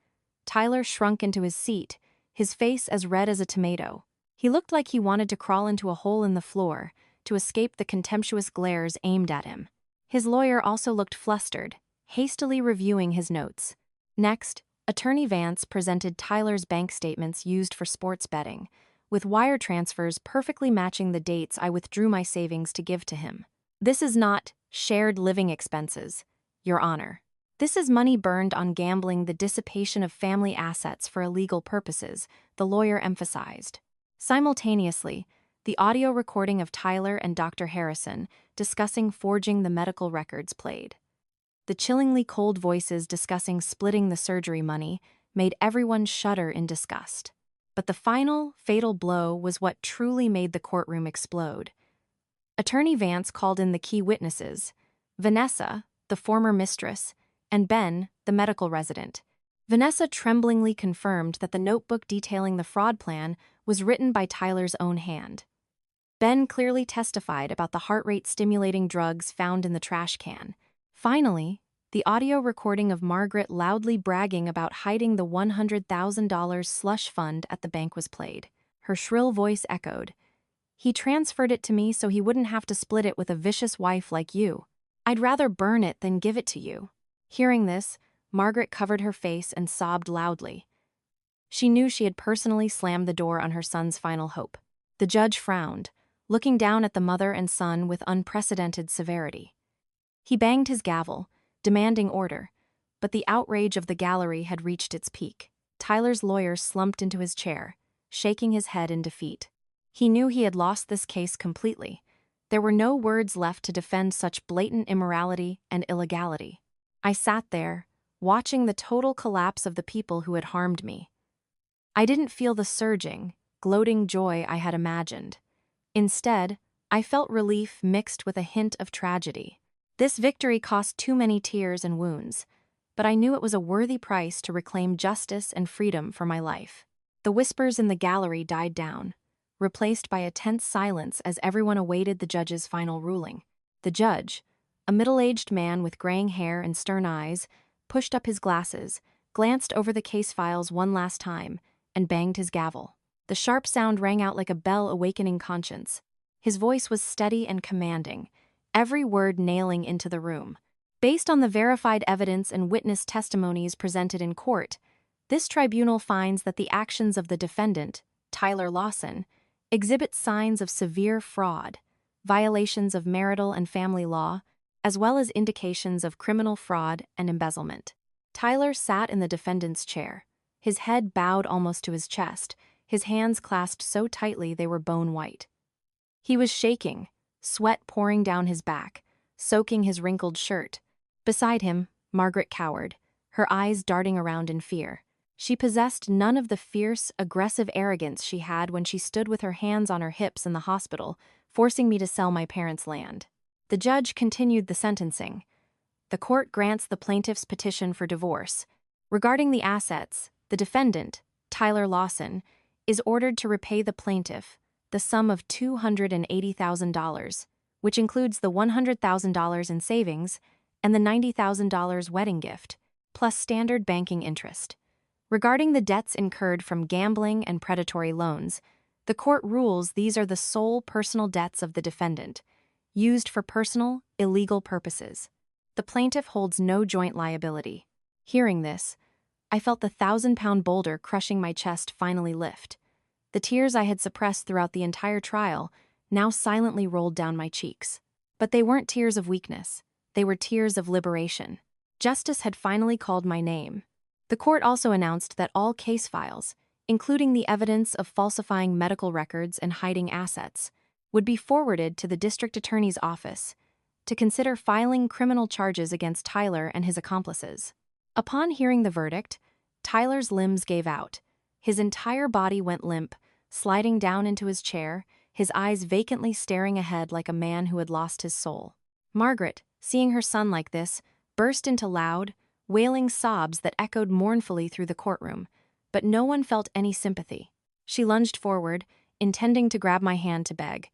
Tyler shrunk into his seat, his face as red as a tomato. He looked like he wanted to crawl into a hole in the floor to escape the contemptuous glares aimed at him. His lawyer also looked flustered, hastily reviewing his notes. Next, Attorney Vance presented Tyler's bank statements used for sports betting, with wire transfers perfectly matching the dates I withdrew my savings to give to him. This is not shared living expenses, Your Honor. This is money burned on gambling, the dissipation of family assets for illegal purposes, the lawyer emphasized. Simultaneously, the audio recording of Tyler and Dr. Harrison discussing forging the medical records played. The chillingly cold voices discussing splitting the surgery money made everyone shudder in disgust. But the final, fatal blow was what truly made the courtroom explode. Attorney Vance called in the key witnesses, Vanessa, the former mistress, and Ben, the medical resident. Vanessa tremblingly confirmed that the notebook detailing the fraud plan was written by Tyler's own hand. Ben clearly testified about the heart rate stimulating drugs found in the trash can. Finally, the audio recording of Margaret loudly bragging about hiding the $100,000 slush fund at the bank was played. Her shrill voice echoed, "He transferred it to me so he wouldn't have to split it with a vicious wife like you. I'd rather burn it than give it to you." Hearing this, Margaret covered her face and sobbed loudly. She knew she had personally slammed the door on her son's final hope. The judge frowned, looking down at the mother and son with unprecedented severity. He banged his gavel, demanding order, but the outrage of the gallery had reached its peak. Tyler's lawyer slumped into his chair, shaking his head in defeat. He knew he had lost this case completely. There were no words left to defend such blatant immorality and illegality. I sat there, watching the total collapse of the people who had harmed me. I didn't feel the surging, gloating joy I had imagined. Instead, I felt relief mixed with a hint of tragedy. This victory cost too many tears and wounds, but I knew it was a worthy price to reclaim justice and freedom for my life. The whispers in the gallery died down, replaced by a tense silence as everyone awaited the judge's final ruling. The judge, a middle-aged man with graying hair and stern eyes, pushed up his glasses, glanced over the case files one last time, and banged his gavel. The sharp sound rang out like a bell awakening conscience. His voice was steady and commanding, every word nailing into the room. Based on the verified evidence and witness testimonies presented in court, this tribunal finds that the actions of the defendant, Tyler Lawson, exhibit signs of severe fraud, violations of marital and family law, as well as indications of criminal fraud and embezzlement. Tyler sat in the defendant's chair, his head bowed almost to his chest, his hands clasped so tightly they were bone white. He was shaking, sweat pouring down his back, soaking his wrinkled shirt. Beside him, Margaret cowered, her eyes darting around in fear. She possessed none of the fierce, aggressive arrogance she had when she stood with her hands on her hips in the hospital, forcing me to sell my parents' land. The judge continued the sentencing. The court grants the plaintiff's petition for divorce. Regarding the assets, the defendant, Tyler Lawson, is ordered to repay the plaintiff the sum of $280,000, which includes the $100,000 in savings and the $90,000 wedding gift, plus standard banking interest. Regarding the debts incurred from gambling and predatory loans, the court rules these are the sole personal debts of the defendant, used for personal, illegal purposes. The plaintiff holds no joint liability. Hearing this, I felt the 1,000-pound boulder crushing my chest finally lift. The tears I had suppressed throughout the entire trial now silently rolled down my cheeks. But they weren't tears of weakness. They were tears of liberation. Justice had finally called my name. The court also announced that all case files, including the evidence of falsifying medical records and hiding assets, would be forwarded to the district attorney's office to consider filing criminal charges against Tyler and his accomplices. Upon hearing the verdict, Tyler's limbs gave out. His entire body went limp, sliding down into his chair, his eyes vacantly staring ahead like a man who had lost his soul. Margaret, seeing her son like this, burst into loud, wailing sobs that echoed mournfully through the courtroom, but no one felt any sympathy. She lunged forward, intending to grab my hand to beg,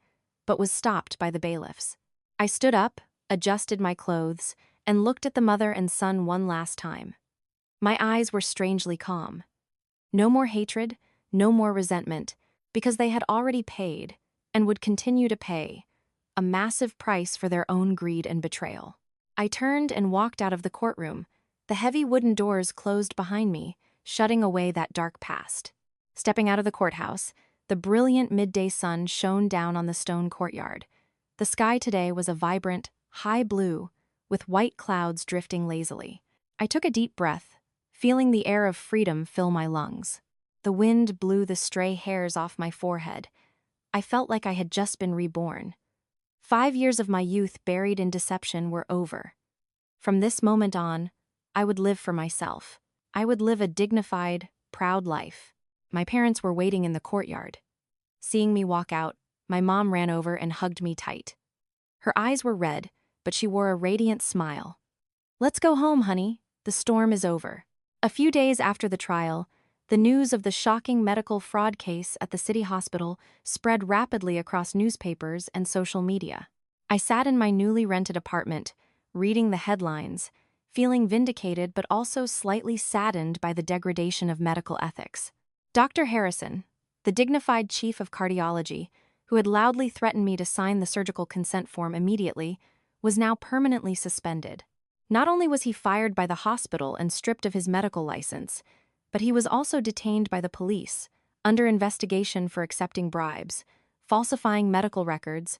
but was stopped by the bailiffs. I stood up, adjusted my clothes, and looked at the mother and son one last time. My eyes were strangely calm. No more hatred, no more resentment, because they had already paid, and would continue to pay, a massive price for their own greed and betrayal. I turned and walked out of the courtroom, the heavy wooden doors closed behind me, shutting away that dark past. Stepping out of the courthouse, the brilliant midday sun shone down on the stone courtyard. The sky today was a vibrant, high blue, with white clouds drifting lazily. I took a deep breath, feeling the air of freedom fill my lungs. The wind blew the stray hairs off my forehead. I felt like I had just been reborn. 5 years of my youth buried in deception were over. From this moment on, I would live for myself. I would live a dignified, proud life. My parents were waiting in the courtyard. Seeing me walk out, my mom ran over and hugged me tight. Her eyes were red, but she wore a radiant smile. "Let's go home, honey. The storm is over." A few days after the trial, the news of the shocking medical fraud case at the city hospital spread rapidly across newspapers and social media. I sat in my newly rented apartment, reading the headlines, feeling vindicated but also slightly saddened by the degradation of medical ethics. Dr. Harrison, the dignified chief of cardiology, who had loudly threatened me to sign the surgical consent form immediately, was now permanently suspended. Not only was he fired by the hospital and stripped of his medical license, but he was also detained by the police, under investigation for accepting bribes, falsifying medical records,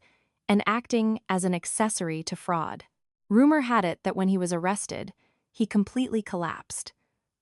and acting as an accessory to fraud. Rumor had it that when he was arrested, he completely collapsed.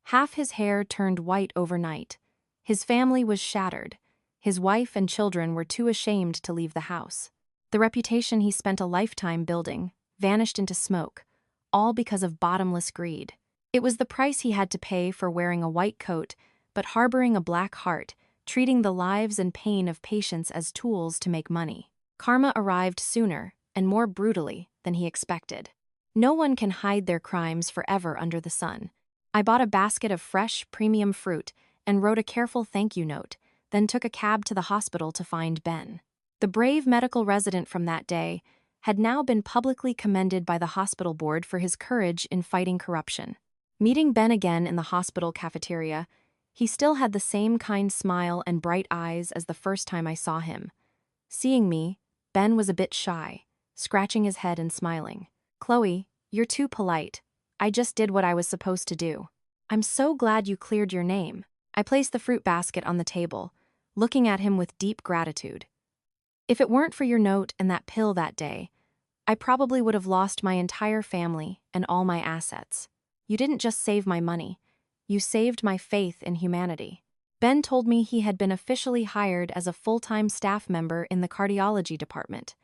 Half his hair turned white overnight. His family was shattered. His wife and children were too ashamed to leave the house. The reputation he spent a lifetime building vanished into smoke, all because of bottomless greed. It was the price he had to pay for wearing a white coat, but harboring a black heart, treating the lives and pain of patients as tools to make money. Karma arrived sooner and more brutally than he expected. No one can hide their crimes forever under the sun. I bought a basket of fresh, premium fruit and wrote a careful thank you note, then took a cab to the hospital to find Ben. The brave medical resident from that day had now been publicly commended by the hospital board for his courage in fighting corruption. Meeting Ben again in the hospital cafeteria, he still had the same kind smile and bright eyes as the first time I saw him. Seeing me, Ben was a bit shy, scratching his head and smiling. "Chloe, You're too polite. I just did what I was supposed to do. I'm so glad you cleared your name. I placed the fruit basket on the table, looking at him with deep gratitude. If it weren't for your note and that pill that day, I probably would have lost my entire family and all my assets. You didn't just save my money. You saved my faith in humanity. Ben told me he had been officially hired as a full-time staff member in the cardiology department.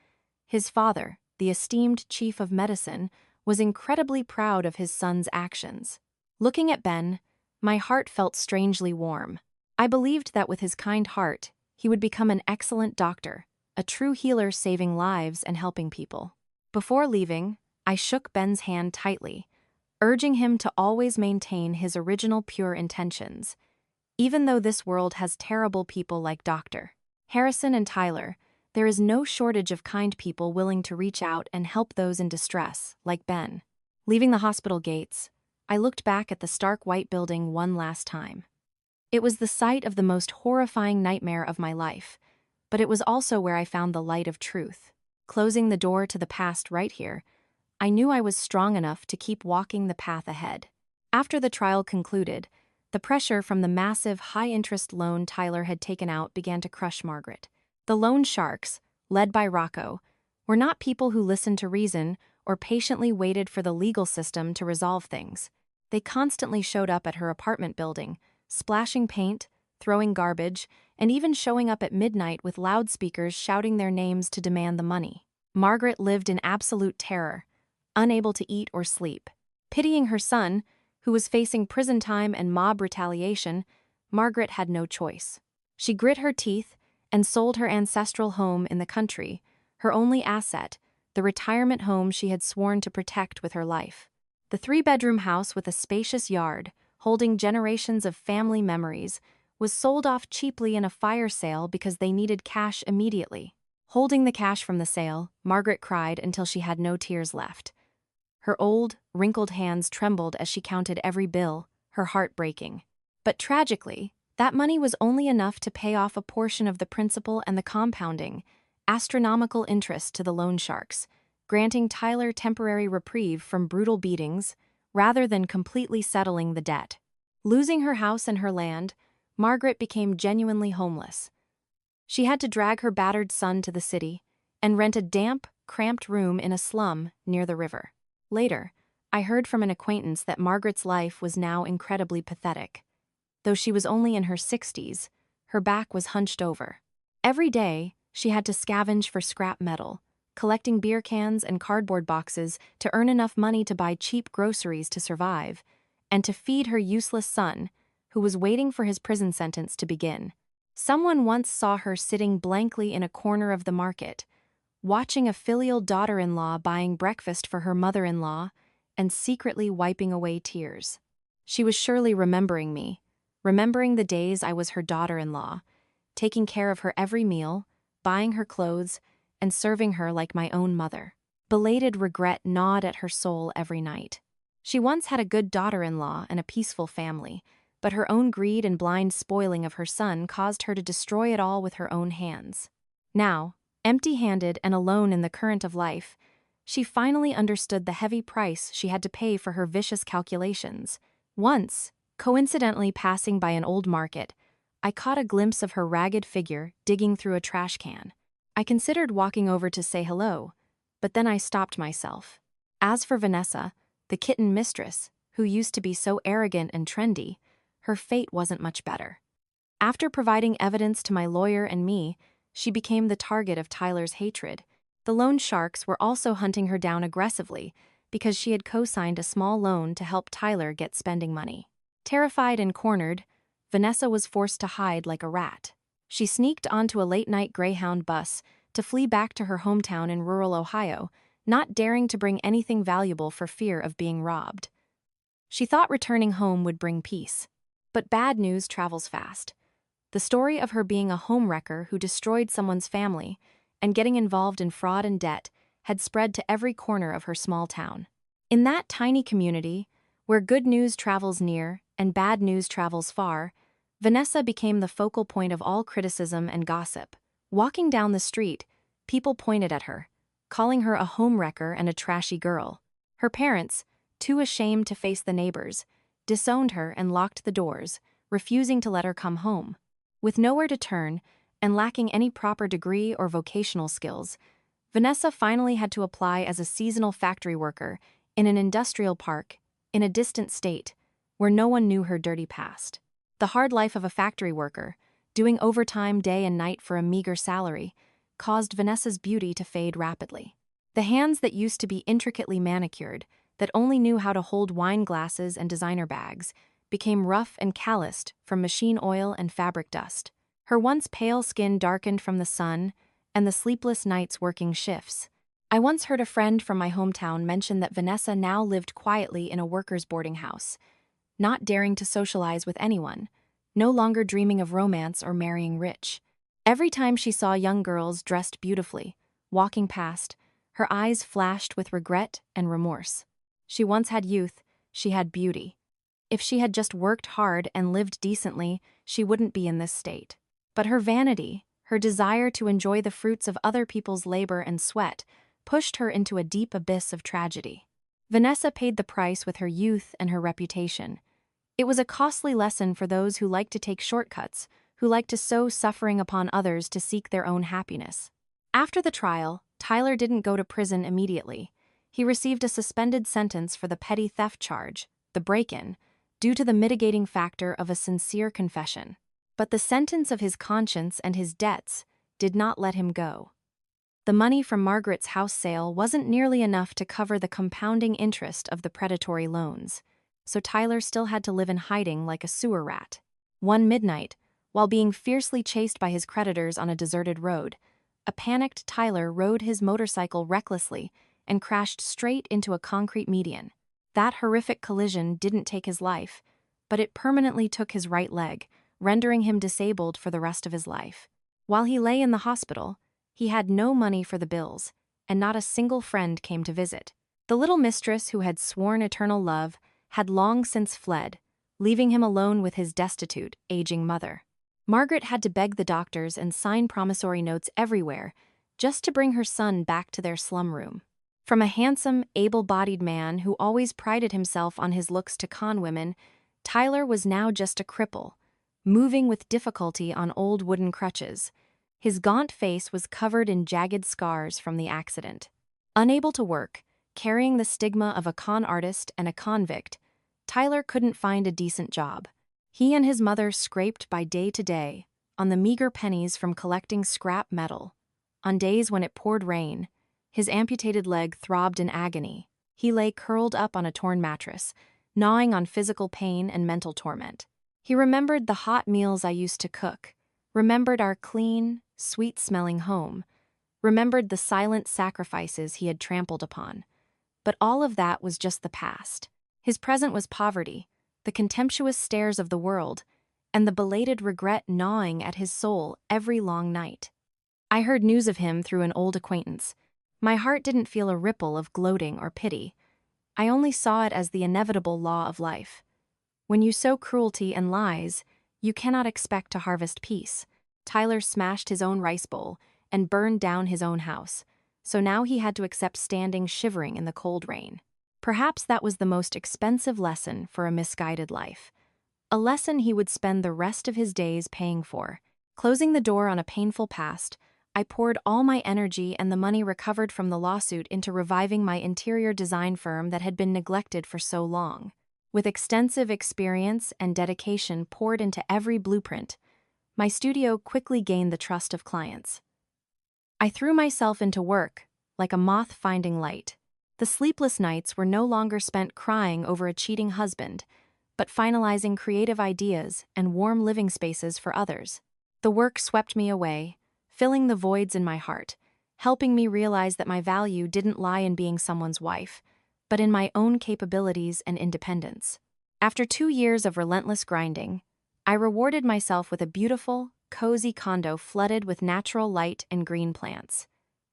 His father, the esteemed chief of medicine, was incredibly proud of his son's actions. Looking at Ben, my heart felt strangely warm. I believed that with his kind heart, he would become an excellent doctor, a true healer saving lives and helping people. Before leaving, I shook Ben's hand tightly, urging him to always maintain his original pure intentions. Even though this world has terrible people like Dr. Harrison and Tyler, there is no shortage of kind people willing to reach out and help those in distress, like Ben. Leaving the hospital gates, I looked back at the stark white building one last time. It was the site of the most horrifying nightmare of my life, but it was also where I found the light of truth. Closing the door to the past right here, I knew I was strong enough to keep walking the path ahead. After the trial concluded, the pressure from the massive, high-interest loan Tyler had taken out began to crush Margaret. The loan sharks, led by Rocco, were not people who listened to reason or patiently waited for the legal system to resolve things. They constantly showed up at her apartment building, splashing paint, throwing garbage, and even showing up at midnight with loudspeakers shouting their names to demand the money. Margaret lived in absolute terror, unable to eat or sleep. Pitying her son, who was facing prison time and mob retaliation, Margaret had no choice. She grit her teeth and sold her ancestral home in the country, her only asset, the retirement home she had sworn to protect with her life. The 3-bedroom house with a spacious yard, holding generations of family memories, was sold off cheaply in a fire sale because they needed cash immediately. Holding the cash from the sale, Margaret cried until she had no tears left. Her old, wrinkled hands trembled as she counted every bill, her heart breaking. But tragically, that money was only enough to pay off a portion of the principal and the compounding, astronomical interest to the loan sharks, granting Tyler temporary reprieve from brutal beatings rather than completely settling the debt. Losing her house and her land, Margaret became genuinely homeless. She had to drag her battered son to the city and rent a damp, cramped room in a slum near the river. Later, I heard from an acquaintance that Margaret's life was now incredibly pathetic. Though she was only in her 60s, her back was hunched over. Every day, she had to scavenge for scrap metal, collecting beer cans and cardboard boxes to earn enough money to buy cheap groceries to survive, and to feed her useless son, who was waiting for his prison sentence to begin. Someone once saw her sitting blankly in a corner of the market, watching a filial daughter-in-law buying breakfast for her mother-in-law and secretly wiping away tears. She was surely remembering me, remembering the days I was her daughter-in-law, taking care of her every meal, buying her clothes, and serving her like my own mother. Belated regret gnawed at her soul every night. She once had a good daughter-in-law and a peaceful family, but her own greed and blind spoiling of her son caused her to destroy it all with her own hands. Now, empty-handed and alone in the current of life, she finally understood the heavy price she had to pay for her vicious calculations. Once, coincidentally passing by an old market, I caught a glimpse of her ragged figure digging through a trash can. I considered walking over to say hello, but then I stopped myself. As for Vanessa, the kitten mistress, who used to be so arrogant and trendy, her fate wasn't much better. After providing evidence to my lawyer and me, she became the target of Tyler's hatred. The loan sharks were also hunting her down aggressively because she had co-signed a small loan to help Tyler get spending money. Terrified and cornered, Vanessa was forced to hide like a rat. She sneaked onto a late-night Greyhound bus to flee back to her hometown in rural Ohio, not daring to bring anything valuable for fear of being robbed. She thought returning home would bring peace. But bad news travels fast. The story of her being a homewrecker who destroyed someone's family and getting involved in fraud and debt had spread to every corner of her small town. In that tiny community, where good news travels near and bad news travels far, Vanessa became the focal point of all criticism and gossip. Walking down the street, people pointed at her, calling her a homewrecker and a trashy girl. Her parents, too ashamed to face the neighbors, disowned her and locked the doors, refusing to let her come home. With nowhere to turn, and lacking any proper degree or vocational skills, Vanessa finally had to apply as a seasonal factory worker in an industrial park in a distant state where no one knew her dirty past. The hard life of a factory worker, doing overtime day and night for a meager salary, caused Vanessa's beauty to fade rapidly. The hands that used to be intricately manicured, that only knew how to hold wine glasses and designer bags, became rough and calloused from machine oil and fabric dust. Her once pale skin darkened from the sun and the sleepless nights working shifts. I once heard a friend from my hometown mention that Vanessa now lived quietly in a workers' boarding house, not daring to socialize with anyone, no longer dreaming of romance or marrying rich. Every time she saw young girls dressed beautifully, walking past, her eyes flashed with regret and remorse. She once had youth, she had beauty. If she had just worked hard and lived decently, she wouldn't be in this state. But her vanity, her desire to enjoy the fruits of other people's labor and sweat, pushed her into a deep abyss of tragedy. Vanessa paid the price with her youth and her reputation. It was a costly lesson for those who like to take shortcuts, who like to sow suffering upon others to seek their own happiness. After the trial, Tyler didn't go to prison immediately. He received a suspended sentence for the petty theft charge, the break-in, due to the mitigating factor of a sincere confession. But the sentence of his conscience and his debts did not let him go. The money from Margaret's house sale wasn't nearly enough to cover the compounding interest of the predatory loans, so Tyler still had to live in hiding like a sewer rat. One midnight, while being fiercely chased by his creditors on a deserted road, a panicked Tyler rode his motorcycle recklessly and crashed straight into a concrete median. That horrific collision didn't take his life, but it permanently took his right leg, rendering him disabled for the rest of his life. While he lay in the hospital, he had no money for the bills, and not a single friend came to visit. The little mistress who had sworn eternal love had long since fled, leaving him alone with his destitute, aging mother. Margaret had to beg the doctors and sign promissory notes everywhere just to bring her son back to their slum room. From a handsome, able-bodied man who always prided himself on his looks to con women, Tyler was now just a cripple, moving with difficulty on old wooden crutches. His gaunt face was covered in jagged scars from the accident. Unable to work, carrying the stigma of a con artist and a convict, Tyler couldn't find a decent job. He and his mother scraped by day to day, on the meager pennies from collecting scrap metal. On days when it poured rain, his amputated leg throbbed in agony. He lay curled up on a torn mattress, gnawing on physical pain and mental torment. He remembered the hot meals I used to cook, remembered our clean, sweet-smelling home, remembered the silent sacrifices he had trampled upon. But all of that was just the past. His present was poverty, the contemptuous stares of the world, and the belated regret gnawing at his soul every long night. I heard news of him through an old acquaintance. My heart didn't feel a ripple of gloating or pity. I only saw it as the inevitable law of life. When you sow cruelty and lies, you cannot expect to harvest peace. Tyler smashed his own rice bowl and burned down his own house, so now he had to accept standing shivering in the cold rain. Perhaps that was the most expensive lesson for a misguided life. A lesson he would spend the rest of his days paying for. Closing the door on a painful past, I poured all my energy and the money recovered from the lawsuit into reviving my interior design firm that had been neglected for so long. With extensive experience and dedication poured into every blueprint, my studio quickly gained the trust of clients. I threw myself into work, like a moth finding light. The sleepless nights were no longer spent crying over a cheating husband, but finalizing creative ideas and warm living spaces for others. The work swept me away, filling the voids in my heart, helping me realize that my value didn't lie in being someone's wife, but in my own capabilities and independence. After 2 years of relentless grinding, I rewarded myself with a beautiful, cozy condo flooded with natural light and green plants.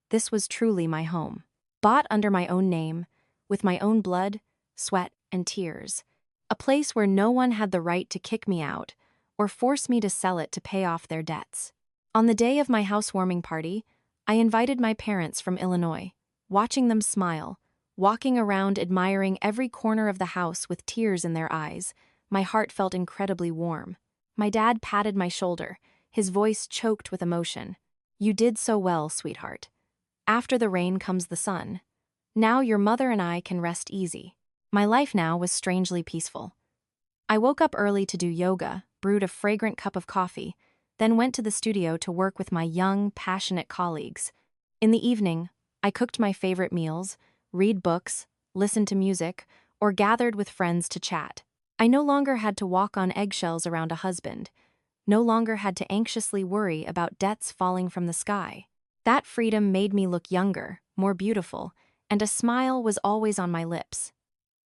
This was truly my home. Bought under my own name, with my own blood, sweat, and tears. A place where no one had the right to kick me out or force me to sell it to pay off their debts. On the day of my housewarming party, I invited my parents from Illinois, watching them smile, walking around admiring every corner of the house with tears in their eyes. My heart felt incredibly warm. My dad patted my shoulder, his voice choked with emotion. "You did so well, sweetheart. After the rain comes the sun. Now your mother and I can rest easy." My life now was strangely peaceful. I woke up early to do yoga, brewed a fragrant cup of coffee, then went to the studio to work with my young, passionate colleagues. In the evening, I cooked my favorite meals, read books, listened to music, or gathered with friends to chat. I no longer had to walk on eggshells around a husband, no longer had to anxiously worry about debts falling from the sky. That freedom made me look younger, more beautiful, and a smile was always on my lips.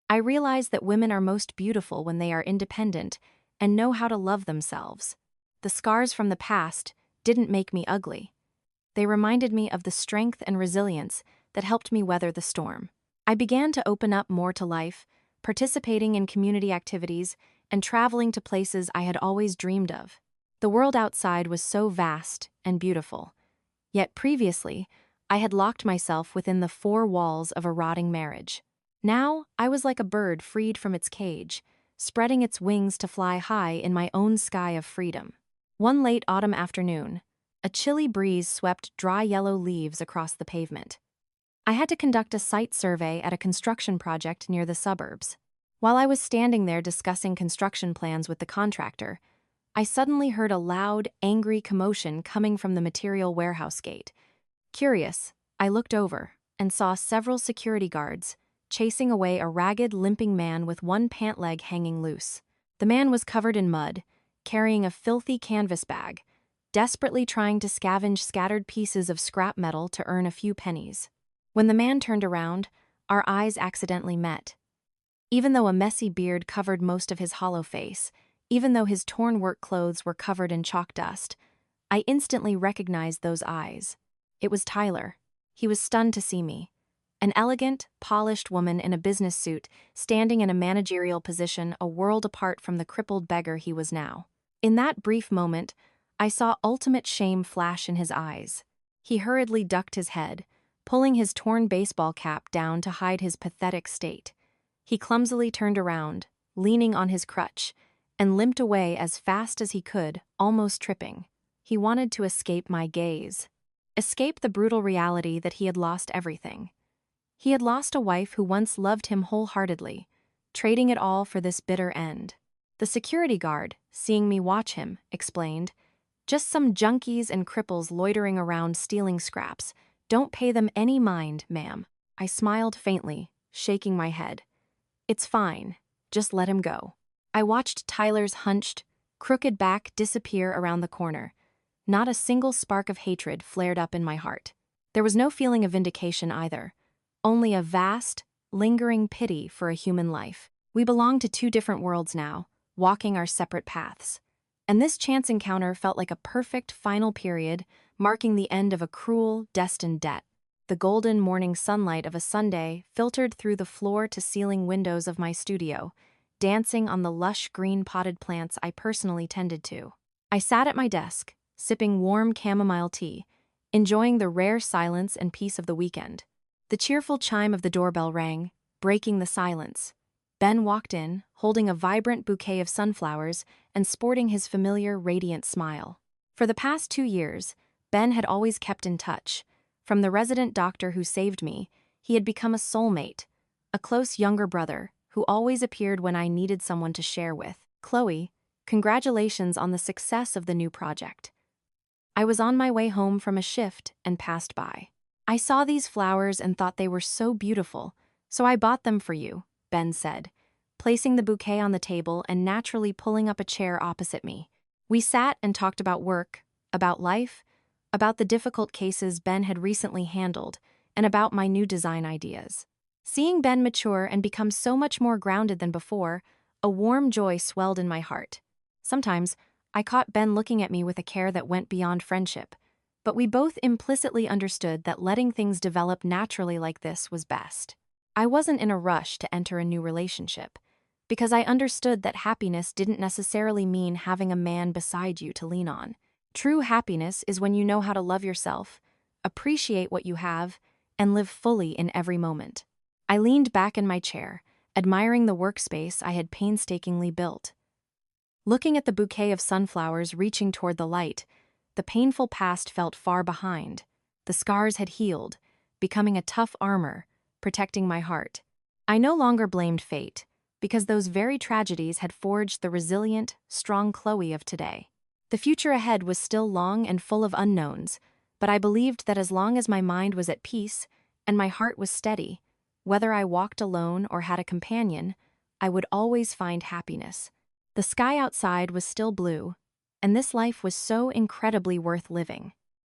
I realized that women are most beautiful when they are independent and know how to love themselves. The scars from the past didn't make me ugly. They reminded me of the strength and resilience that helped me weather the storm. I began to open up more to life, participating in community activities and traveling to places I had always dreamed of. The world outside was so vast and beautiful. Yet previously, I had locked myself within the four walls of a rotting marriage. Now, I was like a bird freed from its cage, spreading its wings to fly high in my own sky of freedom. One late autumn afternoon, a chilly breeze swept dry yellow leaves across the pavement. I had to conduct a site survey at a construction project near the suburbs. While I was standing there discussing construction plans with the contractor, I suddenly heard a loud, angry commotion coming from the material warehouse gate. Curious, I looked over and saw several security guards chasing away a ragged, limping man with one pant leg hanging loose. The man was covered in mud, carrying a filthy canvas bag, desperately trying to scavenge scattered pieces of scrap metal to earn a few pennies. When the man turned around, our eyes accidentally met. Even though a messy beard covered most of his hollow face, even though his torn work clothes were covered in chalk dust, I instantly recognized those eyes. It was Tyler. He was stunned to see me. An elegant, polished woman in a business suit, standing in a managerial position a world apart from the crippled beggar he was now. In that brief moment, I saw ultimate shame flash in his eyes. He hurriedly ducked his head, pulling his torn baseball cap down to hide his pathetic state. He clumsily turned around, leaning on his crutch, and limped away as fast as he could, almost tripping. He wanted to escape my gaze. Escape the brutal reality that he had lost everything. He had lost a wife who once loved him wholeheartedly, trading it all for this bitter end. The security guard, seeing me watch him, explained, "Just some junkies and cripples loitering around stealing scraps. Don't pay them any mind, ma'am." I smiled faintly, shaking my head. "It's fine. Just let him go." I watched Tyler's hunched, crooked back disappear around the corner. Not a single spark of hatred flared up in my heart. There was no feeling of vindication either. Only a vast, lingering pity for a human life. We belonged to two different worlds now, walking our separate paths. And this chance encounter felt like a perfect final period, marking the end of a cruel, destined debt. The golden morning sunlight of a Sunday filtered through the floor-to-ceiling windows of my studio, dancing on the lush green potted plants I personally tended to. I sat at my desk, sipping warm chamomile tea, enjoying the rare silence and peace of the weekend. The cheerful chime of the doorbell rang, breaking the silence. Ben walked in, holding a vibrant bouquet of sunflowers and sporting his familiar, radiant smile. For the past 2 years, Ben had always kept in touch. From the resident doctor who saved me, he had become a soulmate, a close younger brother who always appeared when I needed someone to share with. "Chloe, congratulations on the success of the new project." I was on my way home from a shift and passed by. "I saw these flowers and thought they were so beautiful, so I bought them for you," Ben said, placing the bouquet on the table and naturally pulling up a chair opposite me. We sat and talked about work, about life, about the difficult cases Ben had recently handled, and about my new design ideas. Seeing Ben mature and become so much more grounded than before, a warm joy swelled in my heart. Sometimes, I caught Ben looking at me with a care that went beyond friendship, but we both implicitly understood that letting things develop naturally like this was best. I wasn't in a rush to enter a new relationship, because I understood that happiness didn't necessarily mean having a man beside you to lean on. True happiness is when you know how to love yourself, appreciate what you have, and live fully in every moment. I leaned back in my chair, admiring the workspace I had painstakingly built. Looking at the bouquet of sunflowers reaching toward the light, the painful past felt far behind. The scars had healed, becoming a tough armor, protecting my heart. I no longer blamed fate, because those very tragedies had forged the resilient, strong Chloe of today. The future ahead was still long and full of unknowns, but I believed that as long as my mind was at peace and my heart was steady, whether I walked alone or had a companion, I would always find happiness. The sky outside was still blue, and this life was so incredibly worth living.